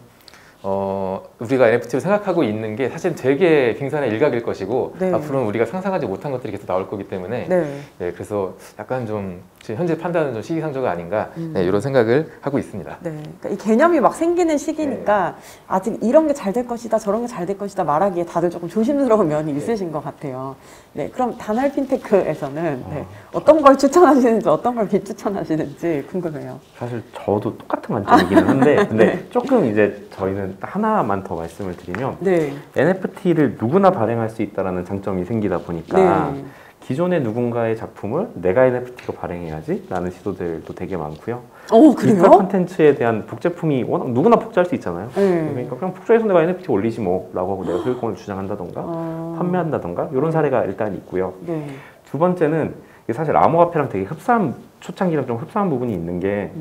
우리가 NFT를 생각하고 있는 게 사실 되게 빙산의 일각일 것이고 앞으로는 우리가 상상하지 못한 것들이 계속 나올 거기 때문에 그래서 약간 좀 현재 판단은 좀 시기상조가 아닌가 이런 생각을 하고 있습니다. 그러니까 이 개념이 막 생기는 시기니까 아직 이런 게 잘 될 것이다 저런 게 잘 될 것이다 말하기에 다들 조금 조심스러운 면이 있으신 것 같아요. 그럼 다날 핀테크에서는 어떤 걸 추천하시는지 어떤 걸 비추천하시는지 궁금해요. 사실 저도 똑같은 관점이기는 한데 근데 조금 이제 저희는 하나만 더 말씀을 드리면 NFT를 누구나 발행할 수 있다는 장점이 생기다 보니까 기존의 누군가의 작품을 내가 NFT로 발행해야지 라는 시도들도 되게 많고요. 그래요? 디지털 콘텐츠에 대한 복제품이 워낙 누구나 복제할 수 있잖아요. 그러니까 그냥 복제해서 내가 NFT 올리지 뭐 라고 하고 내가 소유권을 주장한다던가 판매한다던가 이런 사례가 일단 있고요. 두 번째는 사실 암호화폐랑 되게 초창기랑 좀 흡사한 부분이 있는 게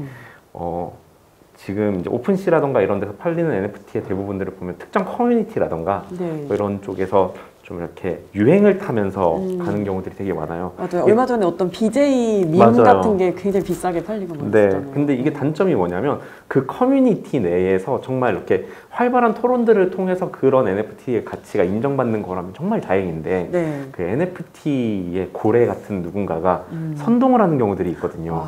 지금 이제 오픈시라던가 이런 데서 팔리는 NFT의 대부분들을 보면 특정 커뮤니티라던가 뭐 이런 쪽에서 좀 이렇게 유행을 타면서 가는 경우들이 되게 많아요. 맞아요. 얼마 전에 어떤 BJ 밈 같은 게 굉장히 비싸게 팔리고 그랬잖아요. 근데 이게 단점이 뭐냐면 그 커뮤니티 내에서 정말 이렇게 활발한 토론들을 통해서 그런 NFT의 가치가 인정받는 거라면 정말 다행인데 그 NFT의 고래 같은 누군가가 선동을 하는 경우들이 있거든요.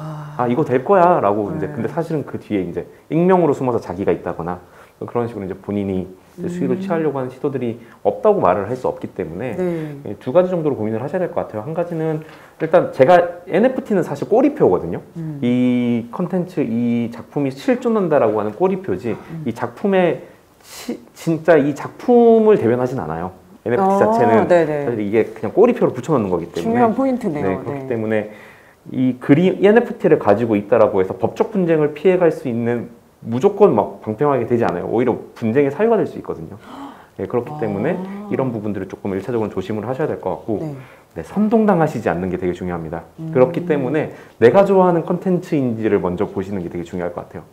이거 될 거야 라고 이제 근데 사실은 그 뒤에 이제 익명으로 숨어서 자기가 있다거나 그런 식으로 이제 본인이 수익을 취하려고 하는 시도들이 없다고 말을 할 수 없기 때문에 두 가지 정도로 고민을 하셔야 될 것 같아요. 한 가지는 일단 제가 NFT는 사실 꼬리표거든요. 이 컨텐츠, 이 작품이 실존한다라고 하는 꼬리표지 이 작품의 진짜 이 작품을 대변하진 않아요. NFT 자체는 사실 이게 그냥 꼬리표로 붙여놓는 거기 때문에 중요한 포인트네요. 그렇기 때문에 이 NFT를 가지고 있다라고 해서 법적 분쟁을 피해갈 수 있는 무조건 막 방패하게 되지 않아요. 오히려 분쟁의 사유가 될 수 있거든요. 그렇기 때문에 이런 부분들을 조금 1차적으로 조심을 하셔야 될 것 같고 선동당하시지 않는 게 되게 중요합니다. 그렇기 때문에 내가 좋아하는 컨텐츠인지를 먼저 보시는 게 되게 중요할 것 같아요.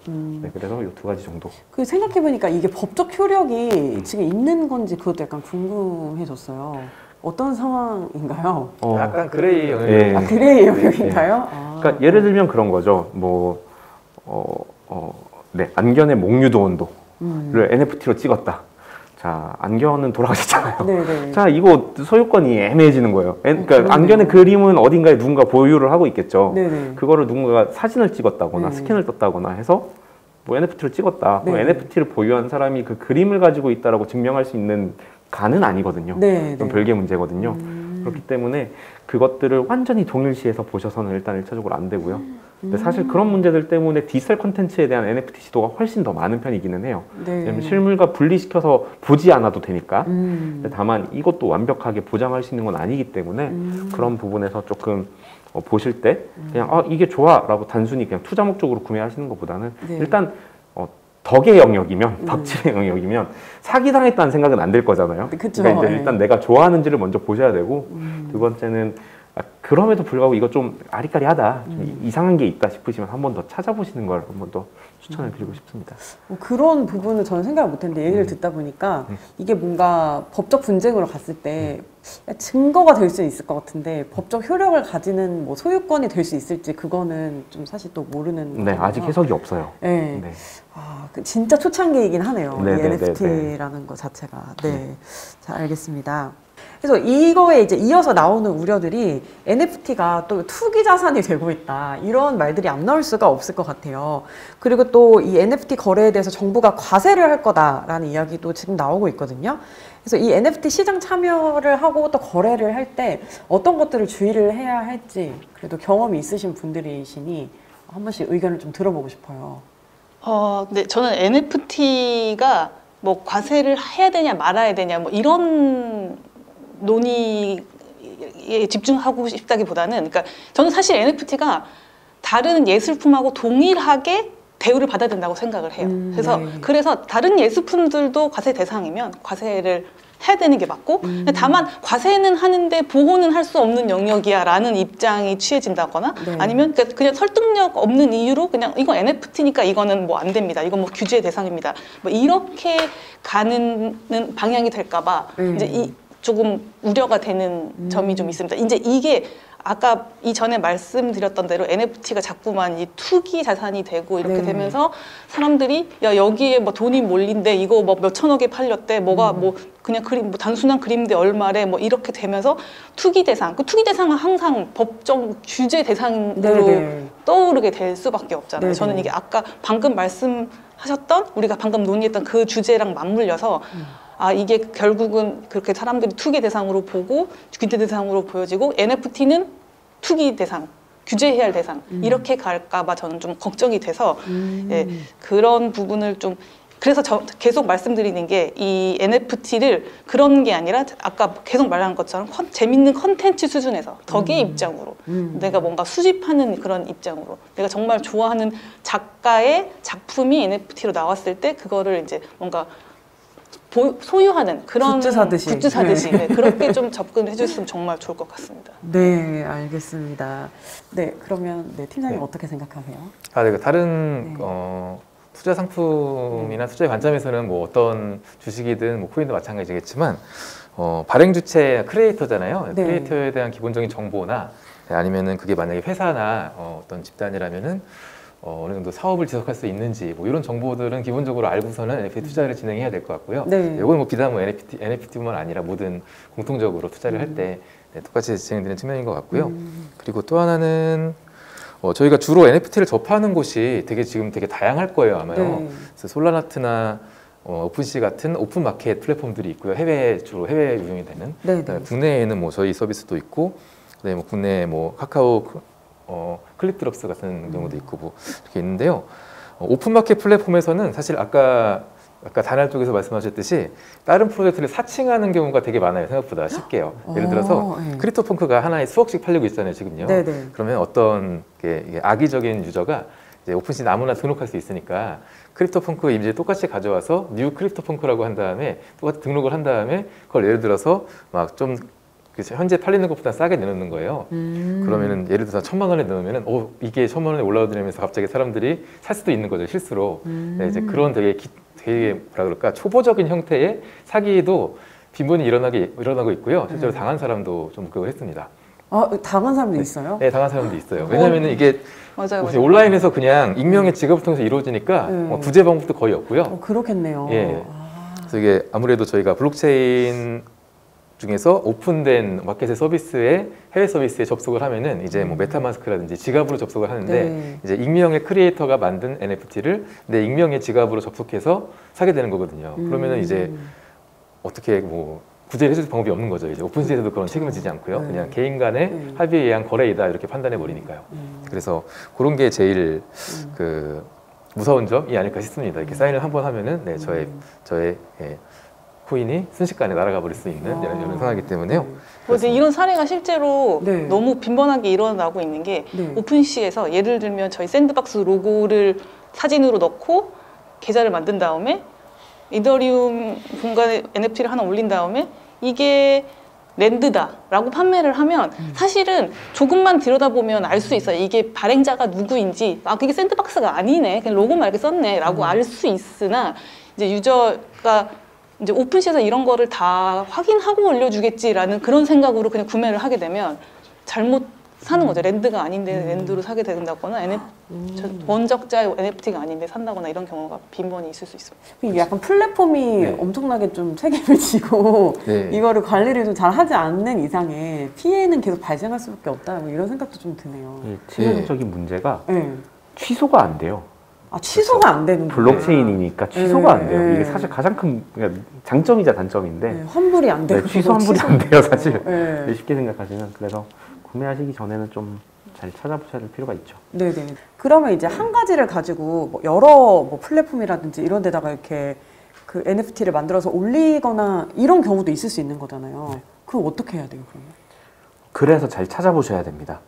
그래서 이 두 가지 정도. 생각해보니까 이게 법적 효력이 지금 있는 건지 그것도 약간 궁금해졌어요. 어떤 상황인가요? 약간 그레이 영역이 그레이 영역인가요? 그러니까 예를 들면 그런 거죠. 안견의 목유도 온도를 NFT로 찍었다. 자, 안견은 돌아가셨잖아요. 자, 이거 소유권이 애매해지는 거예요. 그러니까 안견의 그림은 어딘가에 누군가 보유를 하고 있겠죠. 그거를 누군가가 사진을 찍었다거나 스캔을 떴다거나 해서 뭐 NFT를 찍었다. NFT를 보유한 사람이 그 그림을 가지고 있다라고 증명할 수 있는 가는 아니거든요. 네, 좀 네. 별개 문제거든요. 그렇기 때문에 그것들을 완전히 동일시해서 보셔서는 일단 1차적으로 안 되고요. 근데 사실 그런 문제들 때문에 디지털 콘텐츠에 대한 NFT 시도가 훨씬 더 많은 편이기는 해요. 네. 왜냐면 실물과 분리시켜서 보지 않아도 되니까. 근데 다만 이것도 완벽하게 보장할 수 있는 건 아니기 때문에 그런 부분에서 조금 보실 때 그냥 이게 좋아 라고 단순히 그냥 투자 목적으로 구매하시는 것보다는 네. 일단 덕의 영역이면, 덕질의 영역이면 사기당했다는 생각은 안 들 거잖아요. 그쵸. 그러니까 이제 네. 일단 내가 좋아하는지를 먼저 보셔야 되고 두 번째는 그럼에도 불구하고 이거 좀 아리까리하다, 좀 이상한 게 있다 싶으시면 한 번 더 찾아보시는 걸 한 번 더 추천을 드리고 싶습니다. 그런 부분은 저는 생각을 못했는데 얘기를 듣다 보니까 이게 뭔가 법적 분쟁으로 갔을 때 증거가 될 수 있을 것 같은데 법적 효력을 가지는 뭐 소유권이 될 수 있을지 그거는 좀 사실 또 모르는 네, 거잖아요. 아직 해석이 없어요. 네. 네. 진짜 초창기이긴 하네요. 네, 이 네, NFT라는 거 자체가. 네. 자, 알겠습니다. 그래서 이거에 이제 이어서 나오는 우려들이 NFT가 또 투기 자산이 되고 있다. 이런 말들이 안 나올 수가 없을 것 같아요. 그리고 또 이 NFT 거래에 대해서 정부가 과세를 할 거다라는 이야기도 지금 나오고 있거든요. 그래서 이 NFT 시장 참여를 하고 또 거래를 할 때 어떤 것들을 주의를 해야 할지 그래도 경험이 있으신 분들이시니 한 번씩 의견을 좀 들어보고 싶어요. 네, 저는 NFT가 뭐 과세를 해야 되냐 말아야 되냐 뭐 이런 논의에 집중하고 싶다기보다는, 그러니까 저는 사실 NFT가 다른 예술품하고 동일하게 대우를 받아야 된다고 생각을 해요. 그래서 다른 예술품들도 과세 대상이면 과세를 해야 되는 게 맞고, 근데 다만 과세는 하는데 보호는 할 수 없는 영역이야 라는 입장이 취해진다거나 네. 아니면 그냥 설득력 없는 이유로 그냥 이건 NFT니까 이거는 뭐 안 됩니다, 이건 뭐 규제 대상입니다, 뭐 이렇게 가는 방향이 될까봐 이제 조금 우려가 되는 점이 좀 있습니다. 이제 이게 아까 이전에 말씀드렸던 대로 NFT가 자꾸만 이 투기 자산이 되고 이렇게 되면서 사람들이 야 여기에 뭐 돈이 몰린데 이거 뭐 몇천억에 팔렸대, 뭐가 뭐 그냥 그림 뭐 단순한 그림인데 얼마래, 뭐 이렇게 되면서 투기 대상, 그 투기 대상은 항상 법정 규제 대상으로 떠오르게 될 수밖에 없잖아요. 저는 이게 아까 방금 말씀하셨던 우리가 방금 논의했던 그 주제랑 맞물려서 이게 결국은 그렇게 사람들이 투기 대상으로 보고 규제 대상으로 보여지고 NFT는 투기 대상, 규제해야 할 대상 이렇게 갈까봐 저는 좀 걱정이 돼서 예, 그런 부분을 좀, 그래서 저 계속 말씀드리는 게 이 NFT를 그런 게 아니라 아까 계속 말한 것처럼 재밌는 컨텐츠 수준에서 덕의 입장으로 내가 뭔가 수집하는 그런 입장으로 내가 정말 좋아하는 작가의 작품이 NFT로 나왔을 때 그거를 이제 뭔가 소유하는 그런 굿즈 사듯이. 네, 그렇게 좀 접근을 해줬으면 정말 좋을 것 같습니다. 네, 알겠습니다. 네, 그러면 팀장님 어떻게 생각하세요? 네, 다른 투자 상품이나 투자의 관점에서는 뭐 어떤 주식이든 뭐 코인도 마찬가지겠지만 발행 주체 크리에이터잖아요. 네. 크리에이터에 대한 기본적인 정보나 아니면은 그게 만약에 회사나 어떤 집단이라면은 어느 정도 사업을 지속할 수 있는지 뭐 이런 정보들은 기본적으로 알고서는 NFT 투자를 진행해야 될 것 같고요. 네. 이건 뭐 비단 뭐 NFT뿐만 아니라 모든 공통적으로 투자를 할 때 똑같이 진행되는 측면인 것 같고요. 그리고 또 하나는 저희가 주로 NFT를 접하는 곳이 지금 되게 다양할 거예요, 아마요. 네. 그래서 솔라나트나 오픈시 같은 오픈 마켓 플랫폼들이 있고요. 주로 해외 유용이 되는. 네, 그다음에 국내에는 뭐 저희 서비스도 있고, 그다음에 뭐 국내 뭐 카카오 클립드롭스 같은 경우도 있고 뭐 이렇게 있는데요. 오픈 마켓 플랫폼에서는 사실 아까 다날 쪽에서 말씀하셨듯이 다른 프로젝트를 사칭하는 경우가 되게 많아요. 생각보다 쉽게요. 예를 들어서 크립토펑크가 하나에 수억씩 팔리고 있잖아요, 지금요. 네네. 그러면 어떤 이게 악의적인 유저가 이제 오픈시 아무나 등록할 수 있으니까 크립토펑크 이미지를 똑같이 가져와서 뉴 크립토펑크라고 한 다음에 똑같이 등록을 한 다음에 그걸 예를 들어서 막 좀 현재 팔리는 것보다 싸게 내놓는 거예요. 그러면은 예를 들어서 1,000만 원에 넣으면은 이게 1,000만 원에 올라오면서 갑자기 사람들이 살 수도 있는 거죠, 실수로. 네, 이제 그런 되게 뭐라 그럴까, 초보적인 형태의 사기도 빈번히 일어나고 있고요. 실제로 당한 사람도 좀 그걸 했습니다. 당한 사람도 있어요? 네, 당한 사람도 있어요. 왜냐면은 이게 맞아요. 온라인에서 그냥 익명의 지갑을 통해서 이루어지니까 구제 방법도 거의 없고요. 그렇겠네요. 예. 그래서 이게 아무래도 저희가 블록체인 중에서 오픈된 마켓의 해외 서비스에 접속을 하면은 이제 뭐 메타마스크라든지 지갑으로 접속을 하는데 이제 익명의 크리에이터가 만든 NFT를 내 익명의 지갑으로 접속해서 사게 되는 거거든요. 그러면은 이제 어떻게 뭐 구제를 해줄 방법이 없는 거죠. 이제 오픈시에서도 그런 책임을 지지 않고요. 그냥 개인 간의 합의에 의한 거래이다 이렇게 판단해 버리니까요. 그래서 그런 게 제일 그 무서운 점이 아닐까 싶습니다. 이렇게 사인을 한번 하면은 네, 저의 예, 코인이 순식간에 날아가 버릴 수 있는 이런 상황이기 때문에요. 그런데 이런 사례가 실제로 네. 너무 빈번하게 일어나고 있는 게 오픈시에서 예를 들면 저희 샌드박스 로고를 사진으로 넣고 계좌를 만든 다음에 이더리움 공간에 NFT를 하나 올린 다음에 이게 랜드다라고 판매를 하면 사실은 조금만 들여다보면 알 수 있어요. 이게 발행자가 누구인지, 아, 이게 샌드박스가 아니네, 그냥 로고만 이렇게 썼네 라고 알 수 있으나 이제 유저가 이제 오픈시에서 이런 거를 다 확인하고 올려주겠지라는 그런 생각으로 그냥 구매를 하게 되면 잘못 사는 거죠. 랜드가 아닌데 랜드로 사게 된다거나 원적자의 NFT가 아닌데 산다거나 이런 경우가 빈번히 있을 수 있습니다. 이게 약간 플랫폼이 엄청나게 좀 책임을 지고 이거를 관리를 좀 잘 하지 않는 이상에 피해는 계속 발생할 수밖에 없다, 뭐 이런 생각도 좀 드네요. 치명적인 문제가 취소가 안 돼요. 아, 취소가 안 되는 거예요? 블록체인이니까 취소가 안 돼요. 이게 사실 가장 큰 장점이자 단점인데 환불이 안 돼요. 취소 환불이 안 돼요, 사실. 쉽게 생각하시면. 그래서 구매하시기 전에는 좀 잘 찾아보셔야 될 필요가 있죠. 네네. 그러면 이제 한 가지를 가지고 뭐 여러 뭐 플랫폼이라든지 이런 데다가 이렇게 그 NFT를 만들어서 올리거나 이런 경우도 있을 수 있는 거잖아요. 그럼 어떻게 해야 돼요, 그러면? 그래서 잘 찾아보셔야 됩니다.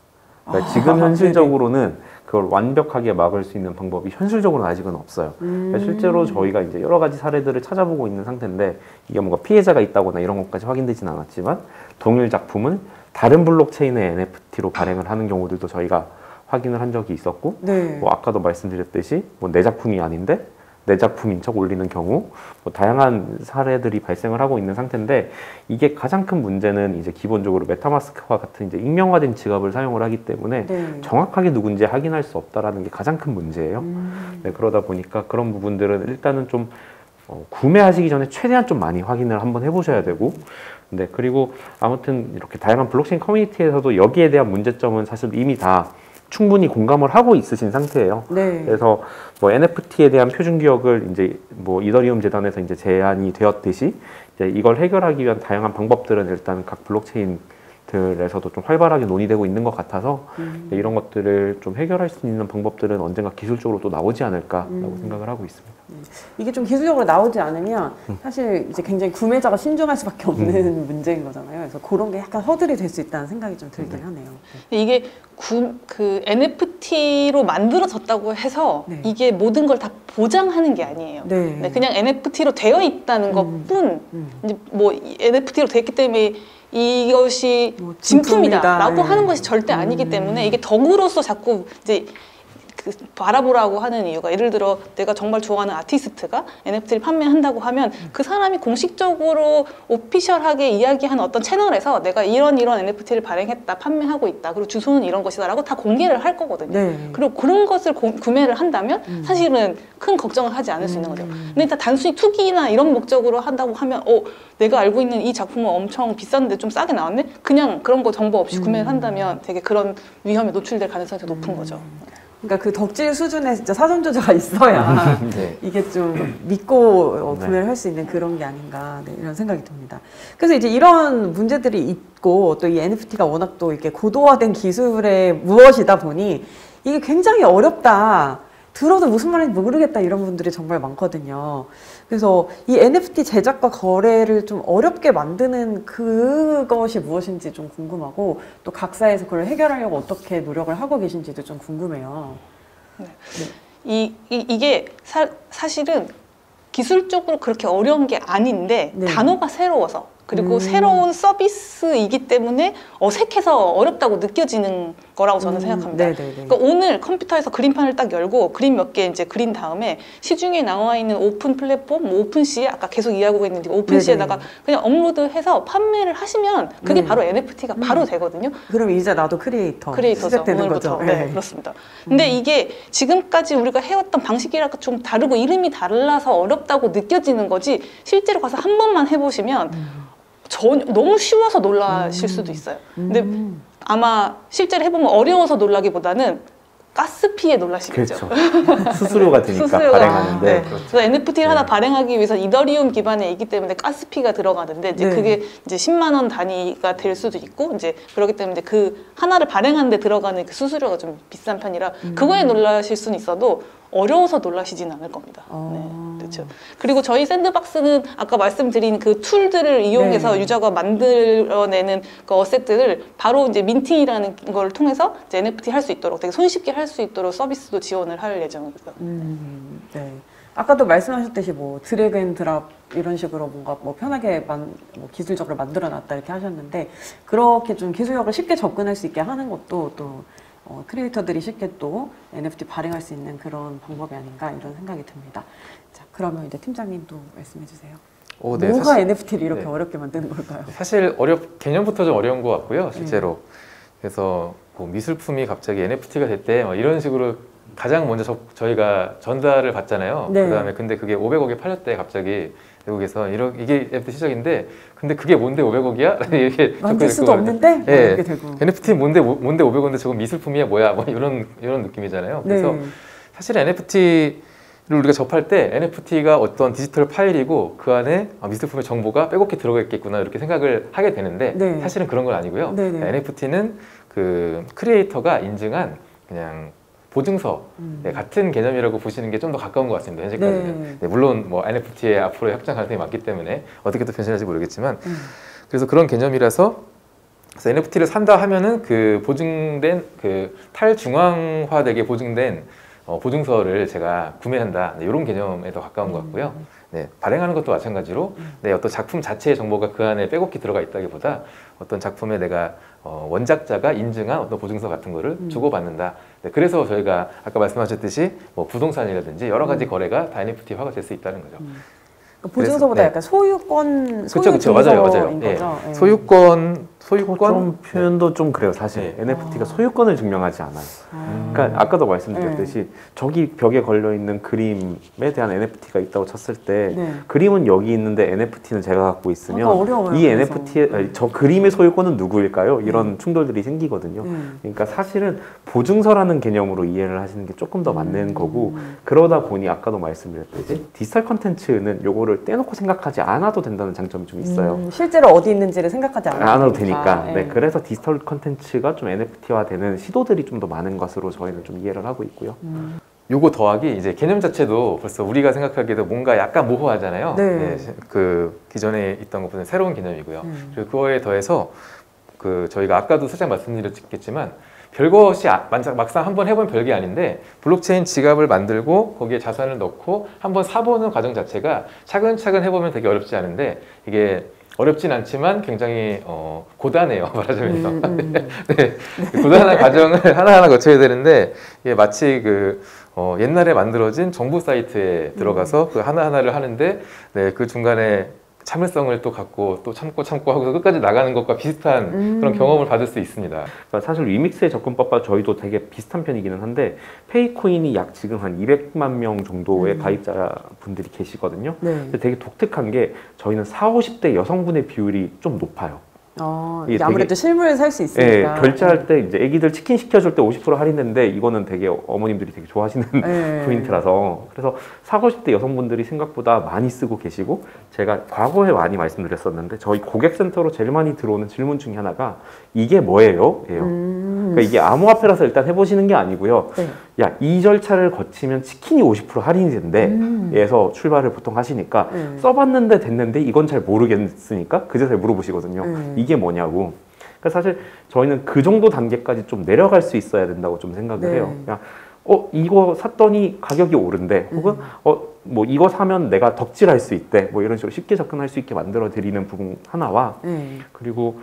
그러니까 지금 현실적으로는 그걸 완벽하게 막을 수 있는 방법이 현실적으로는 아직은 없어요. 그러니까 실제로 저희가 이제 여러 가지 사례들을 찾아보고 있는 상태인데 이게 뭔가 피해자가 있다거나 이런 것까지 확인되진 않았지만 동일 작품을 다른 블록체인의 NFT로 발행을 하는 경우들도 저희가 확인을 한 적이 있었고 뭐 아까도 말씀드렸듯이 뭐 내 작품이 아닌데 내 작품인 척 올리는 경우 뭐 다양한 사례들이 발생을 하고 있는 상태인데 이게 가장 큰 문제는 이제 기본적으로 메타마스크와 같은 이제 익명화된 지갑을 사용을 하기 때문에 정확하게 누군지 확인할 수 없다라는 게 가장 큰 문제예요. 그러다 보니까 그런 부분들은 일단은 좀 구매하시기 전에 최대한 좀 많이 확인을 한번 해보셔야 되고 그리고 아무튼 이렇게 다양한 블록체인 커뮤니티에서도 여기에 대한 문제점은 사실 이미 다 충분히 공감을 하고 있으신 상태예요. 그래서 뭐 NFT에 대한 표준 규역을 이제 뭐 이더리움 재단에서 이제 제안이 되었듯이 이제 이걸 해결하기 위한 다양한 방법들은 일단 각 블록체인들에서도 좀 활발하게 논의되고 있는 것 같아서 이런 것들을 좀 해결할 수 있는 방법들은 언젠가 기술적으로 또 나오지 않을까라고 생각을 하고 있습니다. 이게 좀 기술적으로 나오지 않으면 사실 이제 굉장히 구매자가 신중할 수밖에 없는 문제인 거잖아요. 그래서 그런 게 약간 허들이 될 수 있다는 생각이 좀 들긴 하네요. 이게 그 NFT로 만들어졌다고 해서 이게 모든 걸 다 보장하는 게 아니에요. 그냥 NFT로 되어 있다는 것뿐 이제 뭐 NFT로 되어 있기 때문에 이것이 뭐 진품이다라고 하는 것이 절대 아니기 때문에 이게 덕으로서 자꾸 이제 바라보라고 하는 이유가 예를 들어 내가 정말 좋아하는 아티스트가 NFT를 판매한다고 하면 그 사람이 공식적으로 오피셜하게 이야기하는 어떤 채널에서 내가 이런 NFT를 발행했다, 판매하고 있다, 그리고 주소는 이런 것이다 라고 다 공개를 할 거거든요. 그리고 그런 것을 구매를 한다면 사실은 큰 걱정을 하지 않을 수 있는 거죠. 근데 일단 단순히 투기나 이런 목적으로 한다고 하면 내가 알고 있는 이 작품은 엄청 비싼데 좀 싸게 나왔네? 그냥 그런 거 정보 없이 구매를 한다면 되게 그런 위험에 노출될 가능성이 더 높은 거죠. 그러니까 그 덕질 수준의 진짜 사전 조사가 있어야 이게 좀 믿고 구매를 할 수 있는 그런 게 아닌가 이런 생각이 듭니다. 그래서 이제 이런 문제들이 있고 또 이 NFT가 워낙 또 이렇게 고도화된 기술의 무엇이다 보니 이게 굉장히 어렵다. 들어도 무슨 말인지 모르겠다 이런 분들이 정말 많거든요. 그래서 이 NFT 제작과 거래를 좀 어렵게 만드는 그것이 무엇인지 좀 궁금하고 또 각사에서 그걸 해결하려고 어떻게 노력을 하고 계신지도 좀 궁금해요. 이게 사실은 기술적으로 그렇게 어려운 게 아닌데 단어가 새로워서 그리고 새로운 서비스이기 때문에 어색해서 어렵다고 느껴지는 거라고 저는 생각합니다. 그러니까 오늘 컴퓨터에서 그림판을 딱 열고 그림 몇 개 이제 그린 다음에 시중에 나와 있는 오픈 플랫폼, 오픈시에 아까 계속 이야기하고 있는데 오픈시에다가 그냥 업로드해서 판매를 하시면 그게 바로 NFT가 바로 되거든요. 그럼 이제 나도 크리에이터죠. 시작되는 거죠. 네, 그렇습니다. 근데 이게 지금까지 우리가 해왔던 방식이랑 좀 다르고 이름이 달라서 어렵다고 느껴지는 거지 실제로 가서 한 번만 해보시면 너무 쉬워서 놀라실 수도 있어요. 근데 아마 실제로 해보면 어려워서 놀라기보다는 가스피에 놀라시겠죠. 그렇죠. 수수료가 드니까 발행하는데. 네. 그래서 NFT를 하나 발행하기 위해서 이더리움 기반에 있기 때문에 가스피가 들어가는데 이제 그게 이제 10만 원 단위가 될 수도 있고 이제 그렇기 때문에 그 하나를 발행하는데 들어가는 그 수수료가 좀 비싼 편이라 그거에 놀라실 수는 있어도 어려워서 놀라시진 않을 겁니다. 네, 그렇죠. 그리고 저희 샌드박스는 아까 말씀드린 그 툴들을 이용해서 유저가 만들어내는 그 어셋들을 바로 이제 민팅이라는 걸 통해서 이제 NFT 할 수 있도록 되게 손쉽게 할 수 있도록 서비스도 지원을 할 예정이고요. 네. 아까도 말씀하셨듯이 뭐 드래그 앤 드랍 이런 식으로 뭔가 뭐 편하게 뭐 기술적으로 만들어놨다 이렇게 하셨는데 그렇게 좀 기술력을 쉽게 접근할 수 있게 하는 것도 또 크리에이터들이 쉽게 또 NFT 발행할 수 있는 그런 방법이 아닌가 이런 생각이 듭니다. 자, 그러면 이제 팀장님도 말씀해 주세요. 네, 뭐가 사실, NFT를 이렇게 어렵게 만드는 걸까요? 사실 개념부터 좀 어려운 것 같고요, 실제로. 그래서 뭐 미술품이 갑자기 NFT가 됐대, 이런 식으로 가장 먼저 저희가 전달을 받잖아요. 그다음에 근데 그게 500억에 팔렸대, 갑자기. 외국에서 이게 NFT 시작인데 근데 그게 뭔데 500억이야? 이렇게 만들 수도 없는데 이렇게 되고 NFT 뭔데 500억인데 저건 미술품이야 뭐야? 뭐 이런 느낌이잖아요. 그래서 사실 NFT를 우리가 접할 때 NFT가 어떤 디지털 파일이고 그 안에 미술품의 정보가 빼곡히 들어가 있겠구나 이렇게 생각을 하게 되는데 사실은 그런 건 아니고요. NFT는 그 크리에이터가 인증한 그냥 보증서 같은 개념이라고 보시는 게 좀 더 가까운 것 같습니다. 현재까지는. 물론 뭐 NFT의 앞으로의 확장 가능성이 많기 때문에 어떻게 또 변신할지 모르겠지만 그래서 그런 개념이라서 그래서 NFT를 산다 하면은 그 보증된 그 탈중앙화되게 보증된 보증서를 제가 구매한다 이런 개념에 더 가까운 것 같고요. 발행하는 것도 마찬가지로 어떤 작품 자체의 정보가 그 안에 빼곡히 들어가 있다기보다 어떤 작품에 내가 원작자가 인증한 어떤 보증서 같은 거를 주고받는다. 그래서 저희가 아까 말씀하셨듯이 뭐 부동산이라든지 여러 가지 거래가 다 NFT화가 될 수 있다는 거죠. 보증서보다 약간 소유권, 그렇죠, 맞아요. 거죠? 소유권 좀 표현도 좀 그래요. 사실 NFT가 소유권을 증명하지 않아요. 그러니까 아까도 말씀드렸듯이 저기 벽에 걸려 있는 그림에 대한 NFT가 있다고 쳤을 때 그림은 여기 있는데 NFT는 제가 갖고 있으면 어려워요, 이 NFT의 저 그림의 소유권은 누구일까요? 이런 충돌들이 생기거든요. 그러니까 사실은 보증서라는 개념으로 이해를 하시는 게 조금 더 맞는 거고 그러다 보니 아까도 말씀드렸듯이 디지털 컨텐츠는 요거를 떼놓고 생각하지 않아도 된다는 장점이 좀 있어요. 실제로 어디 있는지를 생각하지 않아도 되니까. 그래서 디지털 컨텐츠가 좀 NFT화되는 시도들이 좀 더 많은 것으로 저희는 좀 이해를 하고 있고요. 요거 더하기 이제 개념 자체도 벌써 우리가 생각하기에도 뭔가 약간 모호하잖아요. 그 기존에 있던 것보다는 새로운 개념이고요. 그리고 그거에 더해서 그 저희가 아까도 살짝 말씀드렸겠지만 별것이 막상 한번 해보면 별게 아닌데 블록체인 지갑을 만들고 거기에 자산을 넣고 한번 사보는 과정 자체가 차근차근 해보면 되게 어렵지 않은데 이게 어렵진 않지만 굉장히 고단해요, 말하자면요. 고단한 과정을 하나하나 거쳐야 되는데 이게 마치 옛날에 만들어진 정부 사이트에 들어가서 그 하나하나를 하는데 그 중간에 참을성을 또 갖고 또 참고 하고서 끝까지 나가는 것과 비슷한 그런 경험을 받을 수 있습니다. 그러니까 사실 리믹스의 접근법과 저희도 되게 비슷한 편이기는 한데 페이코인이 약 지금 한 200만 명 정도의 가입자분들이 계시거든요. 근데 되게 독특한 게 저희는 40, 50대 여성분의 비율이 좀 높아요. 아무래도 실물을 살 수 있으니까. 결제할 때 이제 애기들 치킨 시켜줄 때 50% 할인인데 이거는 되게 어머님들이 되게 좋아하시는 포인트라서 그래서 40, 50대 여성분들이 생각보다 많이 쓰고 계시고 제가 과거에 많이 말씀드렸었는데 저희 고객센터로 제일 많이 들어오는 질문 중에 하나가 이게 뭐예요? 예요. 그러니까 이게 암호화폐라서 일단 해보시는 게 아니고요. 야, 이 절차를 거치면 치킨이 50% 할인이 된대. 에서 출발을 보통 하시니까 써봤는데 됐는데 이건 잘 모르겠으니까 그제서야 물어보시거든요. 이게 뭐냐고. 그러니까 사실 저희는 그 정도 단계까지 좀 내려갈 수 있어야 된다고 좀 생각을 해요. 그냥 이거 샀더니 가격이 오른대. 혹은 뭐 이거 사면 내가 덕질할 수 있대. 뭐 이런 식으로 쉽게 접근할 수 있게 만들어 드리는 부분 하나와 그리고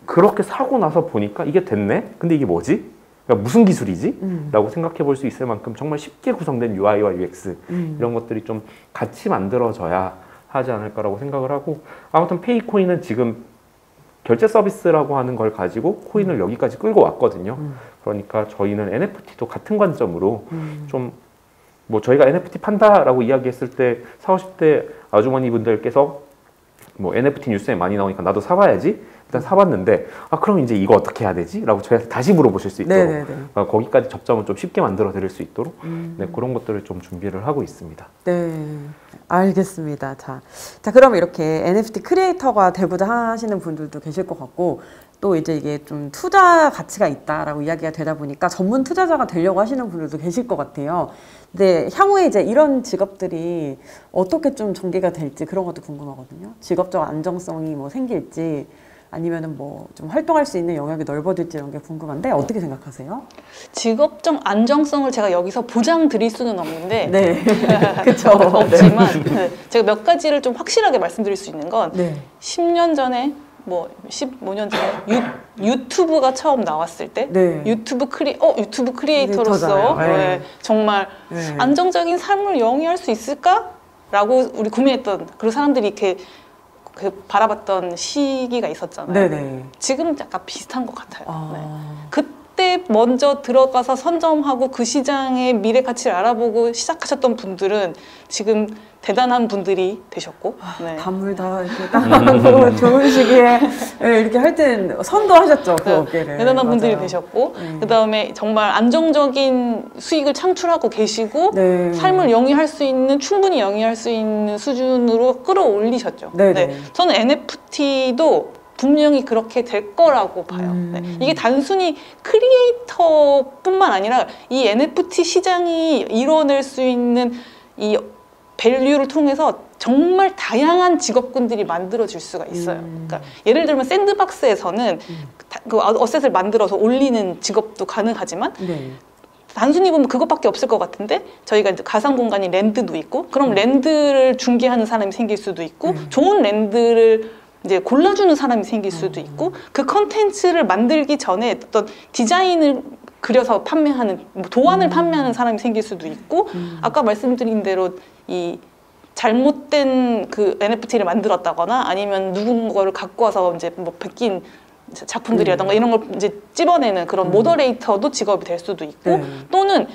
그렇게 사고 나서 보니까 이게 됐네? 근데 이게 뭐지? 그러니까 무슨 기술이지? 라고 생각해 볼 수 있을 만큼 정말 쉽게 구성된 UI와 UX 이런 것들이 좀 같이 만들어져야 하지 않을까라고 생각을 하고 아무튼 페이코인은 지금 결제 서비스라고 하는 걸 가지고 코인을 여기까지 끌고 왔거든요. 그러니까 저희는 NFT도 같은 관점으로 좀 뭐 저희가 NFT 판다라고 이야기했을 때 40, 50대 아주머니 분들께서 뭐 NFT 뉴스에 많이 나오니까 나도 사봐야지. 일단 사봤는데 그럼 이제 이거 어떻게 해야 되지? 라고 저희한테 다시 물어보실 수 있도록 그러니까 거기까지 접점을 좀 쉽게 만들어 드릴 수 있도록 네, 그런 것들을 좀 준비를 하고 있습니다. 네, 알겠습니다. 자, 그럼 이렇게 NFT 크리에이터가 되고자 하시는 분들도 계실 것 같고 또 이제 이게 좀 투자 가치가 있다라고 이야기가 되다 보니까 전문 투자자가 되려고 하시는 분들도 계실 것 같아요. 근데 향후에 이제 이런 직업들이 어떻게 좀 전개가 될지 그런 것도 궁금하거든요. 직업적 안정성이 뭐 생길지 아니면은 뭐 좀 활동할 수 있는 영역이 넓어질지 이런 게 궁금한데 어떻게 생각하세요? 직업적 안정성을 제가 여기서 보장 드릴 수는 없는데 네, 그렇죠. 없지만 네. 제가 몇 가지를 좀 확실하게 말씀드릴 수 있는 건 10년 전에 뭐 15년 전에 유튜브가 처음 나왔을 때 유튜브 크리에이터로서 네. 정말 안정적인 삶을 영위할 수 있을까라고 우리 고민했던 그런 사람들이 이렇게 바라봤던 시기가 있었잖아요. 네네. 지금 약간 비슷한 것 같아요. 네. 그때 먼저 들어가서 선점하고 그 시장의 미래 가치를 알아보고 시작하셨던 분들은 지금 대단한 분들이 되셨고 단물 다 이렇게 따고 좋은 시기에 이렇게 할 땐 선도하셨죠. 그 업계를. 대단한 분들이 되셨고 그 다음에 정말 안정적인 수익을 창출하고 계시고 삶을 영위할 수 있는 충분히 영위할 수 있는 수준으로 끌어올리셨죠. 저는 NFT도 분명히 그렇게 될 거라고 봐요. 이게 단순히 크리에이터뿐만 아니라 이 NFT 시장이 이뤄낼 수 있는 이 밸류를 통해서 정말 다양한 직업군들이 만들어질 수가 있어요. 그러니까 예를 들면 샌드박스에서는 그 어셋을 만들어서 올리는 직업도 가능하지만 단순히 보면 그것밖에 없을 것 같은데 저희가 이제 가상 공간이 랜드도 있고 그럼 랜드를 중개하는 사람이 생길 수도 있고 좋은 랜드를 이제 골라주는 사람이 생길 수도 있고 그 컨텐츠를 만들기 전에 어떤 디자인을 그려서 판매하는 도안을 판매하는 사람이 생길 수도 있고 아까 말씀드린 대로 이 잘못된 그 NFT를 만들었다거나 아니면 누군가를 갖고 와서 이제 뭐 베낀 작품들이라던가 이런 걸 이제 찝어내는 그런 모더레이터도 직업이 될 수도 있고 또는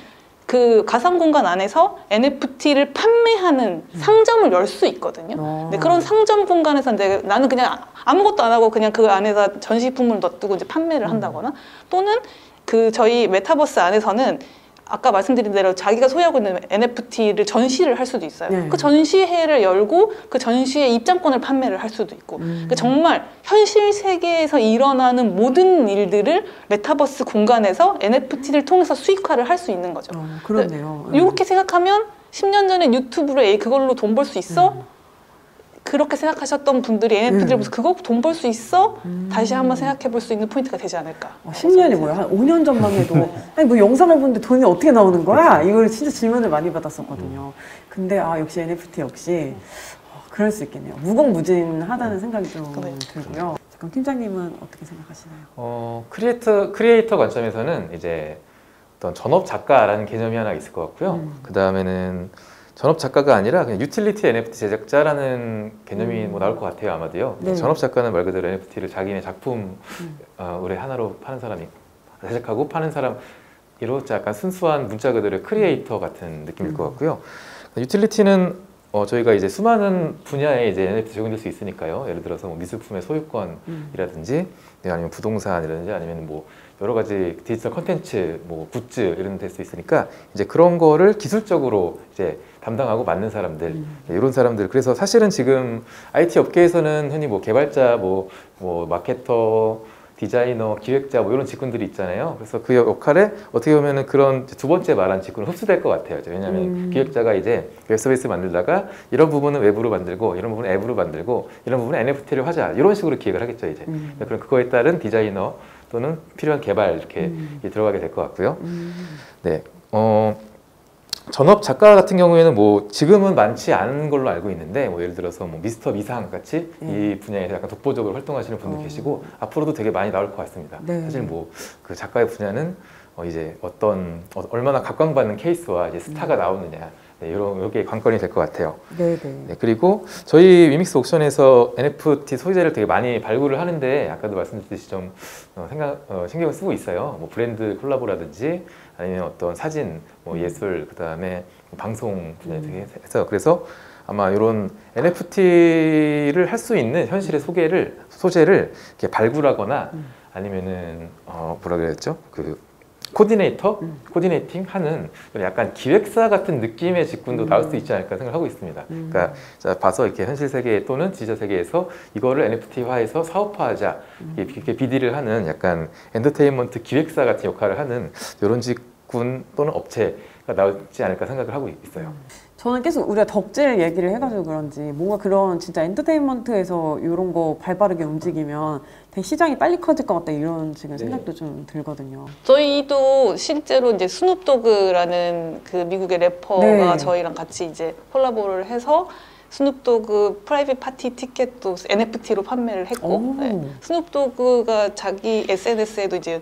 그 가상 공간 안에서 NFT를 판매하는 상점을 열 수 있거든요. 근데 그런 상점 공간에서 이제 나는 그냥 아무것도 안 하고 그냥 그 안에다 전시품을 놔두고 이제 판매를 한다거나 또는 그 저희 메타버스 안에서는 아까 말씀드린 대로 자기가 소유하고 있는 NFT를 전시를 할 수도 있어요. 그 전시회를 열고 그 전시회 입장권을 판매를 할 수도 있고 그 정말 현실 세계에서 일어나는 모든 일들을 메타버스 공간에서 NFT를 통해서 수익화를 할 수 있는 거죠. 그렇네요. 이렇게 생각하면 10년 전에 유튜브로 그걸로 돈 벌 수 있어? 그렇게 생각하셨던 분들이 NFT를 보면서 그거 돈 벌 수 있어? 다시 한번 생각해 볼 수 있는 포인트가 되지 않을까. 10년이 뭐야? 한 5년 전만 해도 아니 뭐 영상을 보는데 돈이 어떻게 나오는 거야? 이걸 진짜 질문을 많이 받았었거든요. 근데 역시 NFT 역시 그럴 수 있겠네요. 무궁무진하다는 생각이 좀 들고요. 그럼 팀장님은 어떻게 생각하시나요? 크리에이터 관점에서는 이제 어떤 전업 작가라는 개념이 하나 있을 것 같고요. 그 다음에는 전업 작가가 아니라 그냥 유틸리티 NFT 제작자라는 개념이 뭐 나올 것 같아요, 아마도요. 전업 작가는 말 그대로 NFT를 자기네 작품 의뢰 하나로 파는 사람이 제작하고 파는 사람 이로써 약간 순수한 문자 그대로의 크리에이터 같은 느낌일 것 같고요. 유틸리티는 저희가 이제 수많은 분야에 이제 NFT 적용될 수 있으니까요. 예를 들어서 뭐 미술품의 소유권이라든지 아니면 부동산이라든지 아니면 뭐 여러 가지 디지털 컨텐츠, 뭐 굿즈 이런 데 될 수 있으니까 이제 그런 거를 기술적으로 이제 담당하고 만든 사람들 이런 사람들 그래서 사실은 지금 IT 업계에서는 흔히 뭐 개발자, 뭐 마케터, 디자이너, 기획자 뭐 이런 직군들이 있잖아요. 그래서 그 역할에 어떻게 보면은 그런 두 번째 말한 직군은 흡수될 것 같아요. 왜냐하면 기획자가 이제 웹 서비스 만들다가 이런 부분은 웹으로 만들고 이런 부분은 앱으로 만들고 이런 부분은 NFT를 하자 이런 식으로 기획을 하겠죠 이제. 그럼 그거에 따른 디자이너 또는 필요한 개발 이렇게 들어가게 될 것 같고요. 네. 전업 작가 같은 경우에는 뭐 지금은 많지 않은 걸로 알고 있는데 뭐 예를 들어서 뭐 미스터 미상 같이 이 분야에서 약간 독보적으로 활동하시는 분도 계시고 앞으로도 되게 많이 나올 것 같습니다. 사실 뭐 그 작가의 분야는 이제 얼마나 각광받는 케이스와 이제 스타가 나오느냐 이게 관건이 될 것 같아요. 네, 그리고 저희 위믹스 옥션에서 NFT 소유자를 되게 많이 발굴을 하는데 아까도 말씀드렸듯이 좀 신경을 쓰고 있어요. 뭐 브랜드 콜라보라든지 아니면 어떤 사진, 뭐 예술, 그 다음에 방송 분야에 되게 해서 그래서 아마 이런 NFT를 할 수 있는 현실의 소재를 이렇게 발굴하거나 아니면은 뭐라 그랬죠? 그 코디네이팅 하는 약간 기획사 같은 느낌의 직군도 나올 수 있지 않을까 생각하고 있습니다. 그러니까 봐서 이렇게 현실 세계 또는 디지털 세계에서 이거를 NFT화해서 사업화하자 이렇게 BD를 하는 약간 엔터테인먼트 기획사 같은 역할을 하는 이런 직군 또는 업체가 나오지 않을까 생각을 하고 있어요. 저는 계속 우리가 덕질 얘기를 해가지고 그런지 뭔가 그런 진짜 엔터테인먼트에서 이런 거 발빠르게 움직이면 되게 시장이 빨리 커질 것 같다 이런 지금 생각도 좀 들거든요. 저희도 실제로 이제 스눕도그라는 그 미국의 래퍼가 저희랑 같이 이제 콜라보를 해서 스눕도그 프라이빗 파티 티켓도 NFT로 판매를 했고, 스눕도그가 자기 SNS에도 이제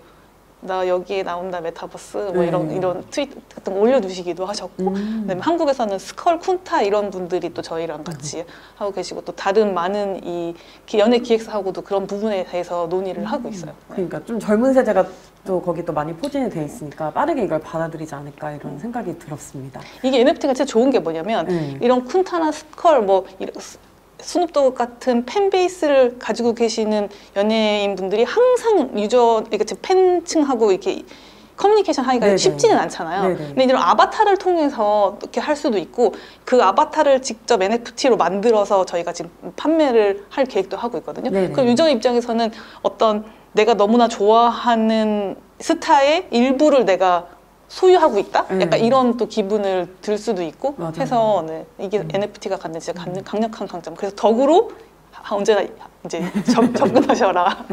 나 여기에 나온다 메타버스 뭐 이런 트윗 같은 거 올려두시기도 하셨고, 그다음에 한국에서는 스컬 쿤타 이런 분들이 또 저희랑 같이 하고 계시고, 또 다른 많은 이 연예 기획사하고도 그런 부분에 대해서 논의를 하고 있어요. 그러니까 좀 젊은 세대가 또 거기 또 많이 포진이 돼 있으니까 빠르게 이걸 받아들이지 않을까 이런 생각이 들었습니다. 이게 NFT가 진짜 좋은 게 뭐냐면 이런 쿤타나 스컬 뭐 스눕도그 같은 팬베이스를 가지고 계시는 연예인분들이 항상 그러니까 팬층하고 이렇게 커뮤니케이션 하기가 쉽지는 않잖아요. 근데 이런 아바타를 통해서 이렇게 할 수도 있고, 그 아바타를 직접 NFT로 만들어서 저희가 지금 판매를 할 계획도 하고 있거든요. 그럼 유저 입장에서는 어떤 내가 너무나 좋아하는 스타의 일부를 내가 소유하고 있다? 약간 이런 또 기분을 들 수도 있고 해서 이게 NFT가 갖는 진짜 강력한 강점. 그래서 덕으로 언제나 이제 접근하셔라.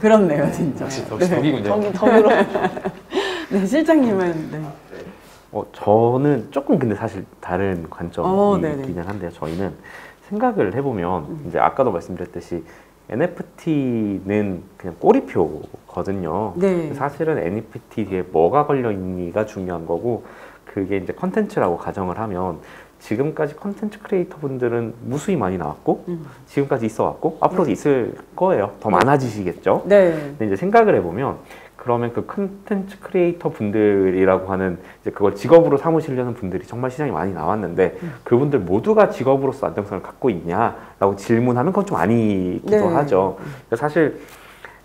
그렇네요, 진짜. 덕이군요. 덕으로. 네, 실장님은 저는 조금 근데 사실 다른 관점이 있기는 한데요. 저희는 생각을 해보면 이제 아까도 말씀드렸듯이 NFT는 그냥 꼬리표거든요. 사실은 NFT 뒤에 뭐가 걸려있니가 중요한 거고, 그게 이제 컨텐츠라고 가정을 하면 지금까지 컨텐츠 크리에이터 분들은 무수히 많이 나왔고 지금까지 있어 왔고 앞으로도 있을 거예요. 더 많아지시겠죠. 근데 이제 생각을 해보면 그러면 그 컨텐츠 크리에이터 분들이라고 하는 이제 그걸 직업으로 삼으시려는 분들이 정말 시장에 많이 나왔는데 그분들 모두가 직업으로서 안정성을 갖고 있냐라고 질문하면 그건 좀 아니기도 하죠. 사실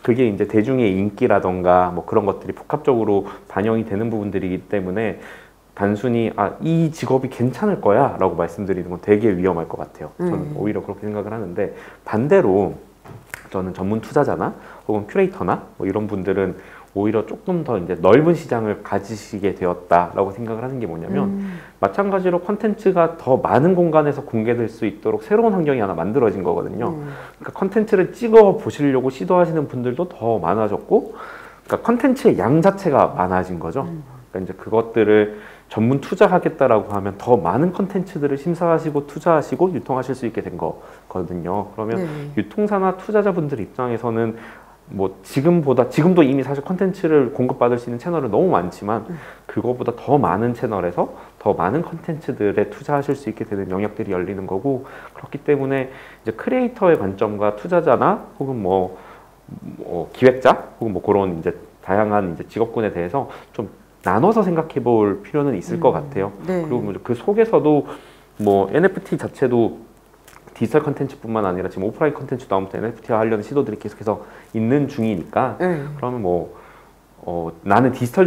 그게 이제 대중의 인기라던가 뭐 그런 것들이 복합적으로 반영이 되는 부분들이기 때문에 단순히 이 직업이 괜찮을 거야 라고 말씀드리는 건 되게 위험할 것 같아요. 저는 오히려 그렇게 생각을 하는데, 반대로 저는 전문 투자자나 혹은 큐레이터나 뭐 이런 분들은 오히려 조금 더 이제 넓은 시장을 가지시게 되었다라고 생각을 하는 게 뭐냐면, 마찬가지로 콘텐츠가 더 많은 공간에서 공개될 수 있도록 새로운 환경이 하나 만들어진 거거든요. 그러니까 콘텐츠를 찍어 보시려고 시도하시는 분들도 더 많아졌고, 그러니까 콘텐츠의 양 자체가 많아진 거죠. 그러니까 이제 그것들을 전문 투자하겠다라고 하면 더 많은 콘텐츠들을 심사하시고 투자하시고 유통하실 수 있게 된 거거든요. 그러면 유통사나 투자자분들 입장에서는 뭐 지금도 이미 사실 콘텐츠를 공급받을 수 있는 채널은 너무 많지만 그거보다 더 많은 채널에서 더 많은 콘텐츠들에 투자하실 수 있게 되는 영역들이 열리는 거고, 그렇기 때문에 이제 크리에이터의 관점과 투자자나 혹은 뭐 기획자 혹은 뭐 그런 이제 다양한 이제 직업군에 대해서 좀 나눠서 생각해 볼 필요는 있을 것 같아요. 그리고 뭐 그 속에서도 뭐 NFT 자체도 디지털 컨텐츠뿐만 아니라 지금 오프라인 컨텐츠 나오면서 NFT화 하려는 시도들이 계속해서 있는 중이니까 그러면 뭐 나는 디지털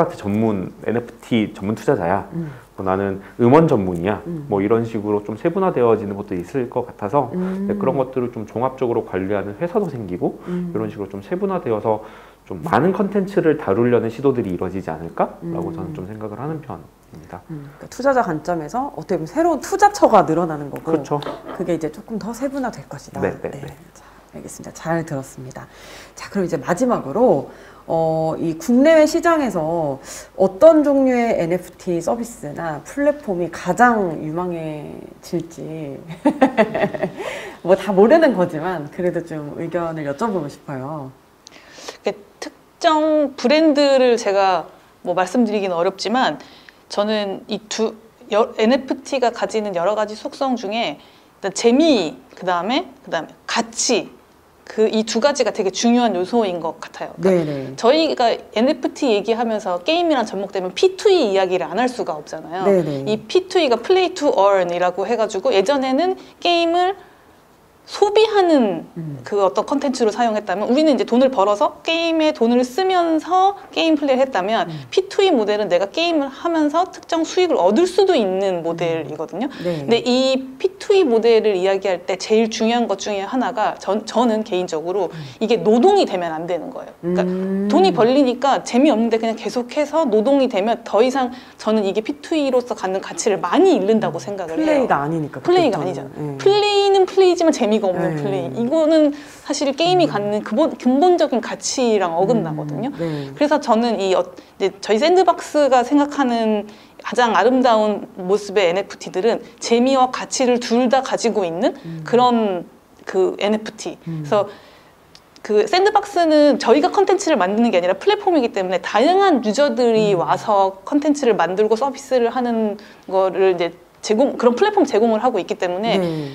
아트 전문 NFT 전문 투자자야. 뭐 나는 음원 전문이야. 뭐 이런 식으로 좀 세분화되어지는 것도 있을 것 같아서 그런 것들을 좀 종합적으로 관리하는 회사도 생기고 이런 식으로 좀 세분화되어서 좀 많은 컨텐츠를 다루려는 시도들이 이루어지지 않을까라고 저는 좀 생각을 하는 편입니다. 그러니까 투자자 관점에서 어떻게 보면 새로운 투자처가 늘어나는 거고, 그렇죠. 그게 이제 조금 더 세분화될 것이다. 자, 알겠습니다. 잘 들었습니다. 자, 그럼 이제 마지막으로 이 국내외 시장에서 어떤 종류의 NFT 서비스나 플랫폼이 가장 유망해질지 뭐 다 모르는 거지만 그래도 좀 의견을 여쭤보고 싶어요. 특정 브랜드를 제가 뭐 말씀드리기는 어렵지만, 저는 이 NFT가 가지는 여러 가지 속성 중에 일단 재미, 그다음에 가치, 이 두 가지가 되게 중요한 요소인 것 같아요. 그러니까 저희가 NFT 얘기하면서 게임이랑 접목되면 P2E 이야기를 안 할 수가 없잖아요. 이 P2E가 Play to Earn이라고 해가지고 예전에는 게임을 소비하는 그 어떤 컨텐츠로 사용했다면 우리는 이제 돈을 벌어서 게임에 돈을 쓰면서 게임 플레이를 했다면 P2E 모델은 내가 게임을 하면서 특정 수익을 얻을 수도 있는 모델이거든요. 근데 이 P2E 모델을 이야기할 때 제일 중요한 것 중에 하나가 저는 개인적으로 이게 노동이 되면 안 되는 거예요. 그러니까 돈이 벌리니까 재미없는데 그냥 계속해서 노동이 되면 더 이상 저는 이게 P2E로서 갖는 가치를 많이 잃는다고 생각을 해요. 플레이가 아니니까. 플레이가 아니잖아요. 플레이는 플레이지만 재미가 없는 플레이. 이거는 사실 게임이 갖는 근본적인 가치랑 어긋나거든요. 그래서 저는 이제 저희 샌드박스가 생각하는 가장 아름다운 모습의 NFT들은 재미와 가치를 둘 다 가지고 있는 그런 그 NFT. 그래서 그 샌드박스는 저희가 컨텐츠를 만드는 게 아니라 플랫폼이기 때문에 다양한 유저들이 와서 컨텐츠를 만들고 서비스를 하는 거를 이제 그런 플랫폼 제공을 하고 있기 때문에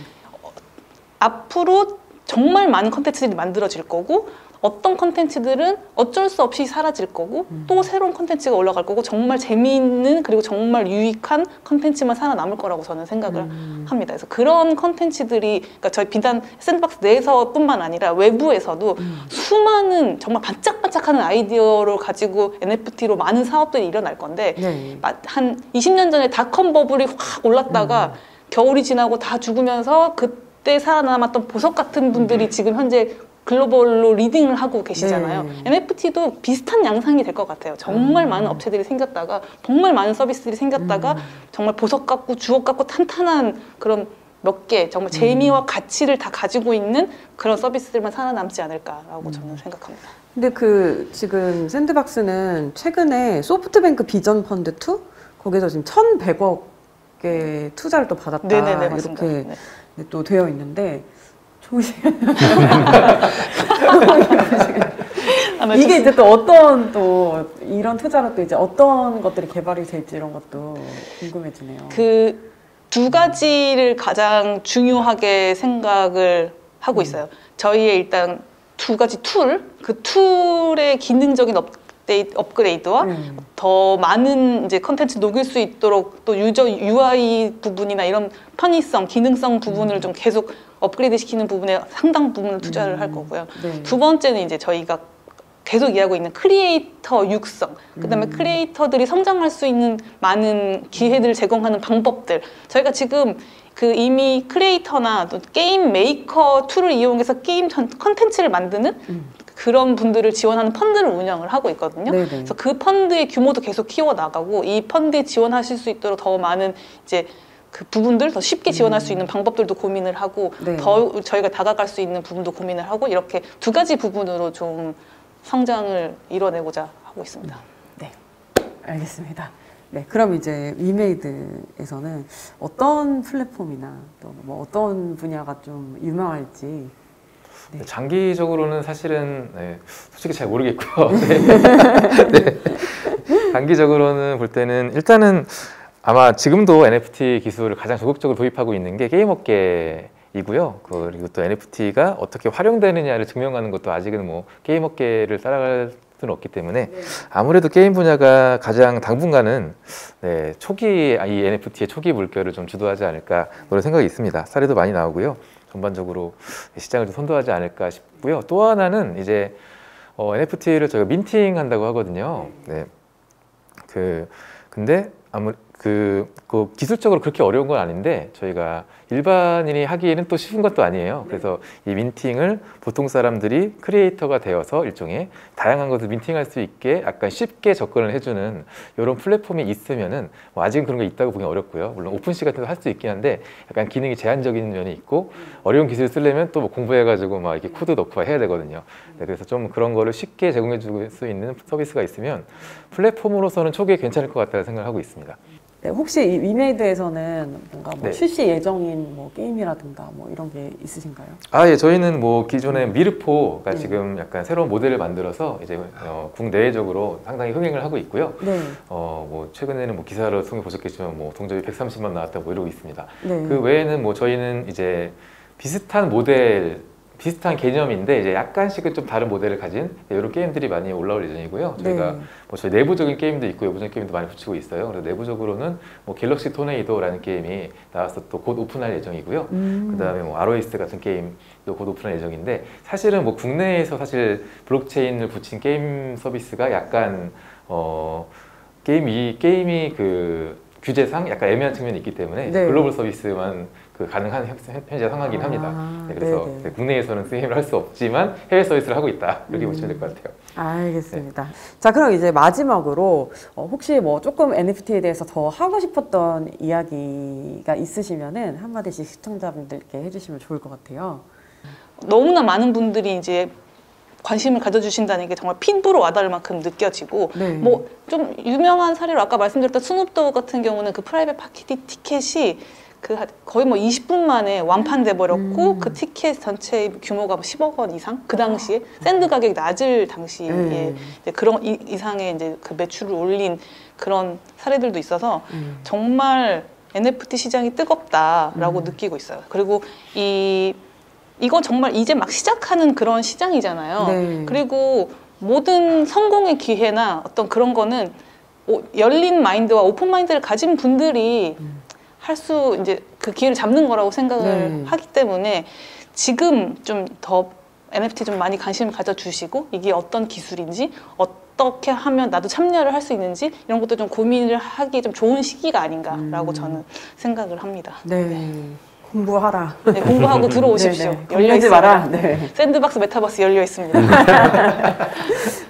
앞으로 정말 많은 컨텐츠들이 만들어질 거고 어떤 컨텐츠들은 어쩔 수 없이 사라질 거고 또 새로운 컨텐츠가 올라갈 거고 정말 재미있는 그리고 정말 유익한 컨텐츠만 살아남을 거라고 저는 생각을 합니다. 그래서 그런 컨텐츠들이 그러니까 저희 비단 샌드박스 내에서뿐만 아니라 외부에서도 수많은 정말 반짝반짝하는 아이디어를 가지고 NFT로 많은 사업들이 일어날 건데 한 20년 전에 닷컴 버블이 확 올랐다가 겨울이 지나고 다 죽으면서 그때 살아남았던 보석 같은 분들이 지금 현재 글로벌로 리딩을 하고 계시잖아요. NFT도 비슷한 양상이 될 것 같아요. 정말 많은 업체들이 생겼다가 정말 많은 서비스들이 생겼다가 정말 보석 같고 주옥 같고 탄탄한 그런 몇 개 정말 재미와 가치를 다 가지고 있는 그런 서비스들만 살아남지 않을까라고 저는 생각합니다. 근데 지금 샌드박스는 최근에 소프트뱅크 비전 펀드 2 거기서 지금 1,100억의 투자를 또 받았다. 네네네, 맞습니다. 이렇게 또 되어 있는데 이게 이제 또 어떤 또 이런 투자로 또 이제 어떤 것들이 개발이 될지 이런 것도 궁금해지네요. 그 두 가지를 가장 중요하게 생각을 하고 있어요. 저희의 일단 두 가지 그 툴의 기능적인 업그레이드와 더 많은 이제 컨텐츠 녹일 수 있도록 또 유저 UI 부분이나 이런 편의성, 기능성 부분을 좀 계속 업그레이드 시키는 부분에 상당 부분을 투자를 할 거고요. 두 번째는 이제 저희가 계속 이해하고 있는 크리에이터 육성, 그다음에 크리에이터들이 성장할 수 있는 많은 기회들을 제공하는 방법들. 저희가 지금 이미 크리에이터나 또 게임 메이커 툴을 이용해서 게임 컨텐츠를 만드는 그런 분들을 지원하는 펀드를 운영을 하고 있거든요. 그래서 그 펀드의 규모도 계속 키워나가고 이 펀드에 지원하실 수 있도록 더 많은 이제 그 부분들 더 쉽게 지원할 수 있는 방법들도 고민을 하고 더 저희가 다가갈 수 있는 부분도 고민을 하고 이렇게 두 가지 부분으로 좀 성장을 이뤄내고자 하고 있습니다. 네, 알겠습니다. 네, 그럼 이제 위메이드에서는 어떤 플랫폼이나 또 뭐 어떤 분야가 좀 유명할지 장기적으로는 사실은 솔직히 잘 모르겠고요. 단기적으로는 볼 때는 일단은 아마 지금도 NFT 기술을 가장 적극적으로 도입하고 있는 게 게임 업계이고요. 그리고 또 NFT가 어떻게 활용되느냐를 증명하는 것도 아직은 뭐 게임 업계를 따라갈 수는 없기 때문에 아무래도 게임 분야가 가장 당분간은 초기 이 NFT의 초기 물결을 좀 주도하지 않을까 그런 생각이 있습니다. 사례도 많이 나오고요. 전반적으로 시장을 좀 선도하지 않을까 싶고요. 또 하나는 이제 NFT를 저희가 민팅 한다고 하거든요. 근데 기술적으로 그렇게 어려운 건 아닌데 저희가 일반인이 하기에는 또 쉬운 것도 아니에요. 그래서 이 민팅을 보통 사람들이 크리에이터가 되어서 일종의 다양한 것을 민팅할 수 있게 약간 쉽게 접근을 해주는 이런 플랫폼이 있으면은 뭐 아직은 그런 게 있다고 보기 어렵고요. 물론 오픈시 같은 거 할 수 있긴 한데 약간 기능이 제한적인 면이 있고 어려운 기술을 쓰려면 또 뭐 공부해가지고 막 이렇게 코드 넣고 해야 되거든요. 그래서 좀 그런 거를 쉽게 제공해 줄 수 있는 서비스가 있으면 플랫폼으로서는 초기에 괜찮을 것 같다는 생각을 하고 있습니다. 네, 혹시 이 위메이드에서는 뭔가 뭐 출시 예정인 뭐 게임이라든가 뭐 이런 게 있으신가요? 예, 저희는 뭐 기존에 미르포가 지금 약간 새로운 모델을 만들어서 이제 국내외적으로 상당히 흥행을 하고 있고요. 뭐 최근에는 뭐 기사로 통해 보셨겠지만 뭐 동접이 130만 나왔다 뭐 이러고 있습니다. 그 외에는 뭐 저희는 이제 비슷한 모델 비슷한 개념인데 이제 약간씩은 좀 다른 모델을 가진 이런 게임들이 많이 올라올 예정이고요. 저희가 네. 뭐 저희 내부적인 게임도 있고 외부적인 게임도 많이 붙이고 있어요. 그래서 내부적으로는 뭐 갤럭시 토네이도라는 게임이 나와서 또 곧 오픈할 예정이고요. 그다음에 뭐 ROS 같은 게임도 곧 오픈할 예정인데 사실은 뭐 국내에서 사실 블록체인을 붙인 게임 서비스가 약간 게임이 그 규제상 약간 애매한 측면이 있기 때문에 네. 글로벌 서비스만 그 가능한 현재 상황이긴 합니다. 네, 그래서 네네. 국내에서는 게임을 할 수 없지만 해외 서비스를 하고 있다 이렇게 보시면 될 것 같아요. 알겠습니다. 자, 그럼 이제 마지막으로 혹시 뭐 조금 NFT에 대해서 더 하고 싶었던 이야기가 있으시면은 한마디씩 시청자분들께 해주시면 좋을 것 같아요. 너무나 많은 분들이 이제 관심을 가져주신다는 게 정말 핀부로 와닿을 만큼 느껴지고 네. 뭐 좀 유명한 사례로 아까 말씀드렸던 스눕도그 같은 경우는 그 프라이빗 파티 티켓이 그 거의 뭐 20분 만에 완판돼 버렸고 그 티켓 전체 규모가 10억 원 이상 그 당시에 샌드 가격이 낮을 당시에 이제 그런 이상의 이제 그 매출을 올린 그런 사례들도 있어서 정말 NFT 시장이 뜨겁다라고 느끼고 있어요. 그리고 이거 정말 이제 막 시작하는 그런 시장이잖아요. 네. 그리고 모든 성공의 기회나 어떤 그런 거는 열린 마인드와 오픈 마인드를 가진 분들이 할 수 이제 그 기회를 잡는 거라고 생각을 네. 하기 때문에 지금 좀 더 NFT 좀 많이 관심을 가져주시고 이게 어떤 기술인지 어떻게 하면 나도 참여를 할 수 있는지 이런 것도 좀 고민을 하기 좀 좋은 시기가 아닌가라고 저는 생각을 합니다. 네. 공부하라. 네, 공부하고 들어오십시오. 네, 네. 열려 겁내지 있습니다. 마라. 네. 샌드박스 메타버스 열려 있습니다.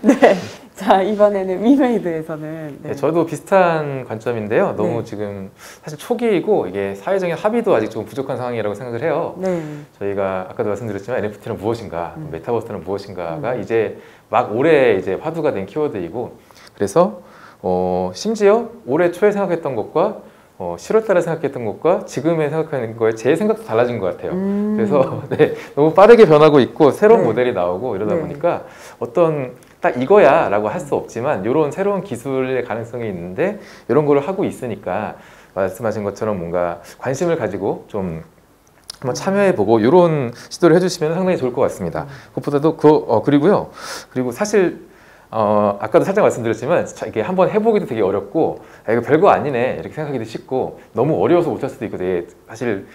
네. 자, 이번에는 위메이드에서는 네, 저도 비슷한 관점인데요. 너무 네. 지금 사실 초기이고 이게 사회적인 합의도 아직 좀 부족한 상황이라고 생각을 해요. 네. 저희가 아까도 말씀드렸지만 NFT는 무엇인가, 메타버스는 무엇인가가 이제 막 올해 이제 화두가 된 키워드이고 그래서 심지어 올해 초에 생각했던 것과 10월 달에 생각했던 것과 지금에 생각하는 거에 제 생각도 달라진 것 같아요. 그래서 네, 너무 빠르게 변하고 있고 새로운 네. 모델이 나오고 이러다 네. 보니까 어떤 딱 이거야 라고 할 수 없지만 이런 새로운 기술의 가능성이 있는데 이런 거를 하고 있으니까 말씀하신 것처럼 뭔가 관심을 가지고 좀 한번 참여해보고 이런 시도를 해주시면 상당히 좋을 것 같습니다. 그것보다도 그리고 사실 아까도 살짝 말씀드렸지만 이게 한번 해보기도 되게 어렵고 이거 별거 아니네 이렇게 생각하기도 쉽고 너무 어려워서 못할 수도 있고 되게 사실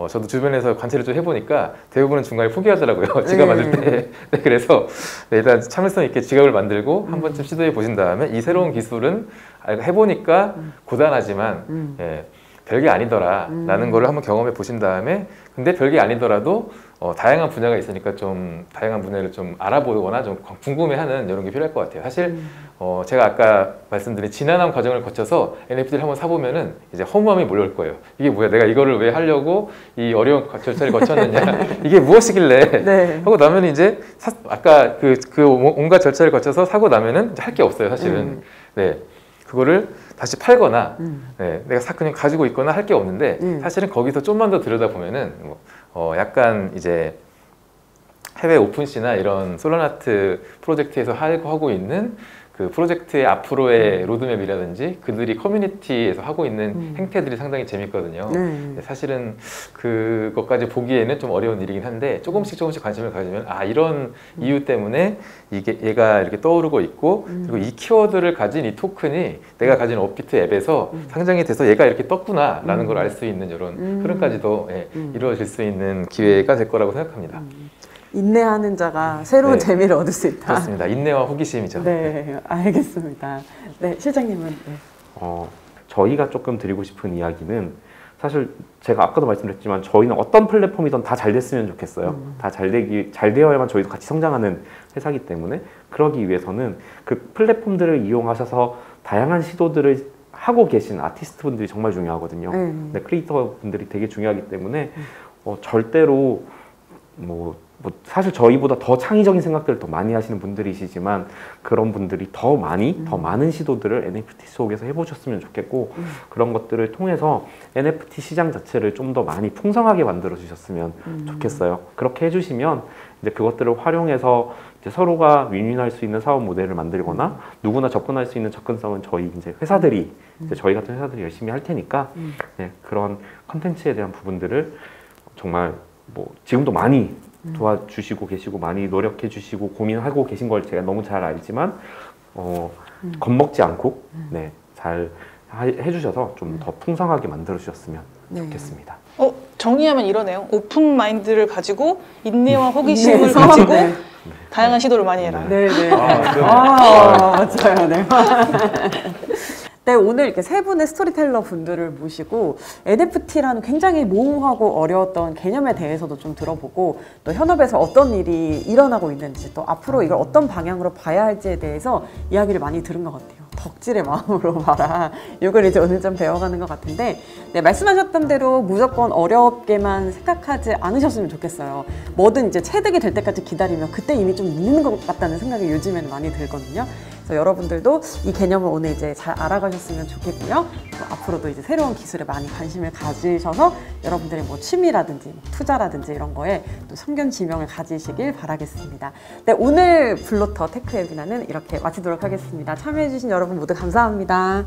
저도 주변에서 관찰을 좀 해보니까 대부분은 중간에 포기하더라고요. 지갑 만들 때. 네, 그래서 일단 참을성 있게 지갑을 만들고 한 번쯤 시도해 보신 다음에 이 새로운 기술은 해보니까 고단하지만 별게 아니더라 라는 거를 한번 경험해 보신 다음에 근데 별게 아니더라도 다양한 분야가 있으니까 좀 다양한 분야를 좀 알아보거나 좀 궁금해하는 이런 게 필요할 것 같아요. 사실 제가 아까 말씀드린 지난한 과정을 거쳐서 NFT를 한번 사보면은 이제 허무함이 몰려올 거예요. 이게 뭐야? 내가 이거를 왜 하려고 이 어려운 절차를 거쳤느냐? 이게 무엇이길래? 네. 하고 나면 이제 아까 그 온갖 절차를 거쳐서 사고 나면은 할 게 없어요. 사실은. 네. 그거를 다시 팔거나 네, 내가 그냥 가지고 있거나 할 게 없는데 사실은 거기서 좀만 더 들여다보면은 약간 이제 해외 오픈시나 이런 솔라나트 프로젝트에서 하고 있는 그 프로젝트의 앞으로의 로드맵이라든지 그들이 커뮤니티에서 하고 있는 행태들이 상당히 재밌거든요. 네. 사실은 그것까지 보기에는 좀 어려운 일이긴 한데 조금씩 관심을 가지면 이런 이유 때문에 얘가 이렇게 떠오르고 있고 그리고 이 키워드를 가진 이 토큰이 내가 가진 업비트 앱에서 상장이 돼서 얘가 이렇게 떴구나 라는 걸 알 수 있는 이런 흐름까지도 이루어질 수 있는 기회가 될 거라고 생각합니다. 인내하는 자가 새로운 네. 재미를 얻을 수 있다. 그렇습니다. 인내와 호기심이죠. 네, 알겠습니다. 네, 실장님은 네. 저희가 조금 드리고 싶은 이야기는 사실 제가 아까도 말씀드렸지만 저희는 어떤 플랫폼이든 다 잘 됐으면 좋겠어요. 다 잘 되어야만 저희도 같이 성장하는 회사이기 때문에 그러기 위해서는 그 플랫폼들을 이용하셔서 다양한 시도들을 하고 계신 아티스트 분들이 정말 중요하거든요. 네, 크리에이터 분들이 되게 중요하기 때문에 절대로 사실 저희보다 더 창의적인 생각들을 더 많이 하시는 분들이시지만 그런 분들이 더 많은 시도들을 NFT 속에서 해보셨으면 좋겠고 그런 것들을 통해서 NFT 시장 자체를 좀 더 많이 풍성하게 만들어 주셨으면 좋겠어요. 그렇게 해주시면 이제 그것들을 활용해서 이제 서로가 윈윈할 수 있는 사업 모델을 만들거나 누구나 접근할 수 있는 접근성은 저희 이제 회사들이 이제 저희 같은 회사들이 열심히 할 테니까 네, 그런 컨텐츠에 대한 부분들을 정말 지금도 많이 도와주시고 계시고 많이 노력해 주시고 고민하고 계신 걸 제가 너무 잘 알지만 겁먹지 않고 네, 잘 해주셔서 좀 더 풍성하게 만들어 주셨으면 좋겠습니다. 정리하면 이러네요. 오픈 마인드를 가지고 인내와 호기심을 가지고 다양한 시도를 많이 해라. 네네. 네. 맞아요. 네. 네, 오늘 이렇게 세 분의 스토리텔러 분들을 모시고 NFT라는 굉장히 모호하고 어려웠던 개념에 대해서도 좀 들어보고 또 현업에서 어떤 일이 일어나고 있는지 또 앞으로 이걸 어떤 방향으로 봐야 할지에 대해서 이야기를 많이 들은 것 같아요. 덕질의 마음으로 봐라. 이걸 이제 오늘 좀 배워가는 것 같은데, 네, 말씀하셨던 대로 무조건 어렵게만 생각하지 않으셨으면 좋겠어요. 뭐든 이제 체득이 될 때까지 기다리면 그때 이미 좀 늦는 것 같다는 생각이 요즘에는 많이 들거든요. 그래서 여러분들도 이 개념을 오늘 이제 잘 알아가셨으면 좋겠고요. 또 앞으로도 이제 새로운 기술에 많이 관심을 가지셔서 여러분들의 뭐 취미라든지 뭐 투자라든지 이런 거에 또 성견지명을 가지시길 바라겠습니다. 네, 오늘 블로터 테크 웨비나는 이렇게 마치도록 하겠습니다. 참여해주신 여러분 모두 감사합니다.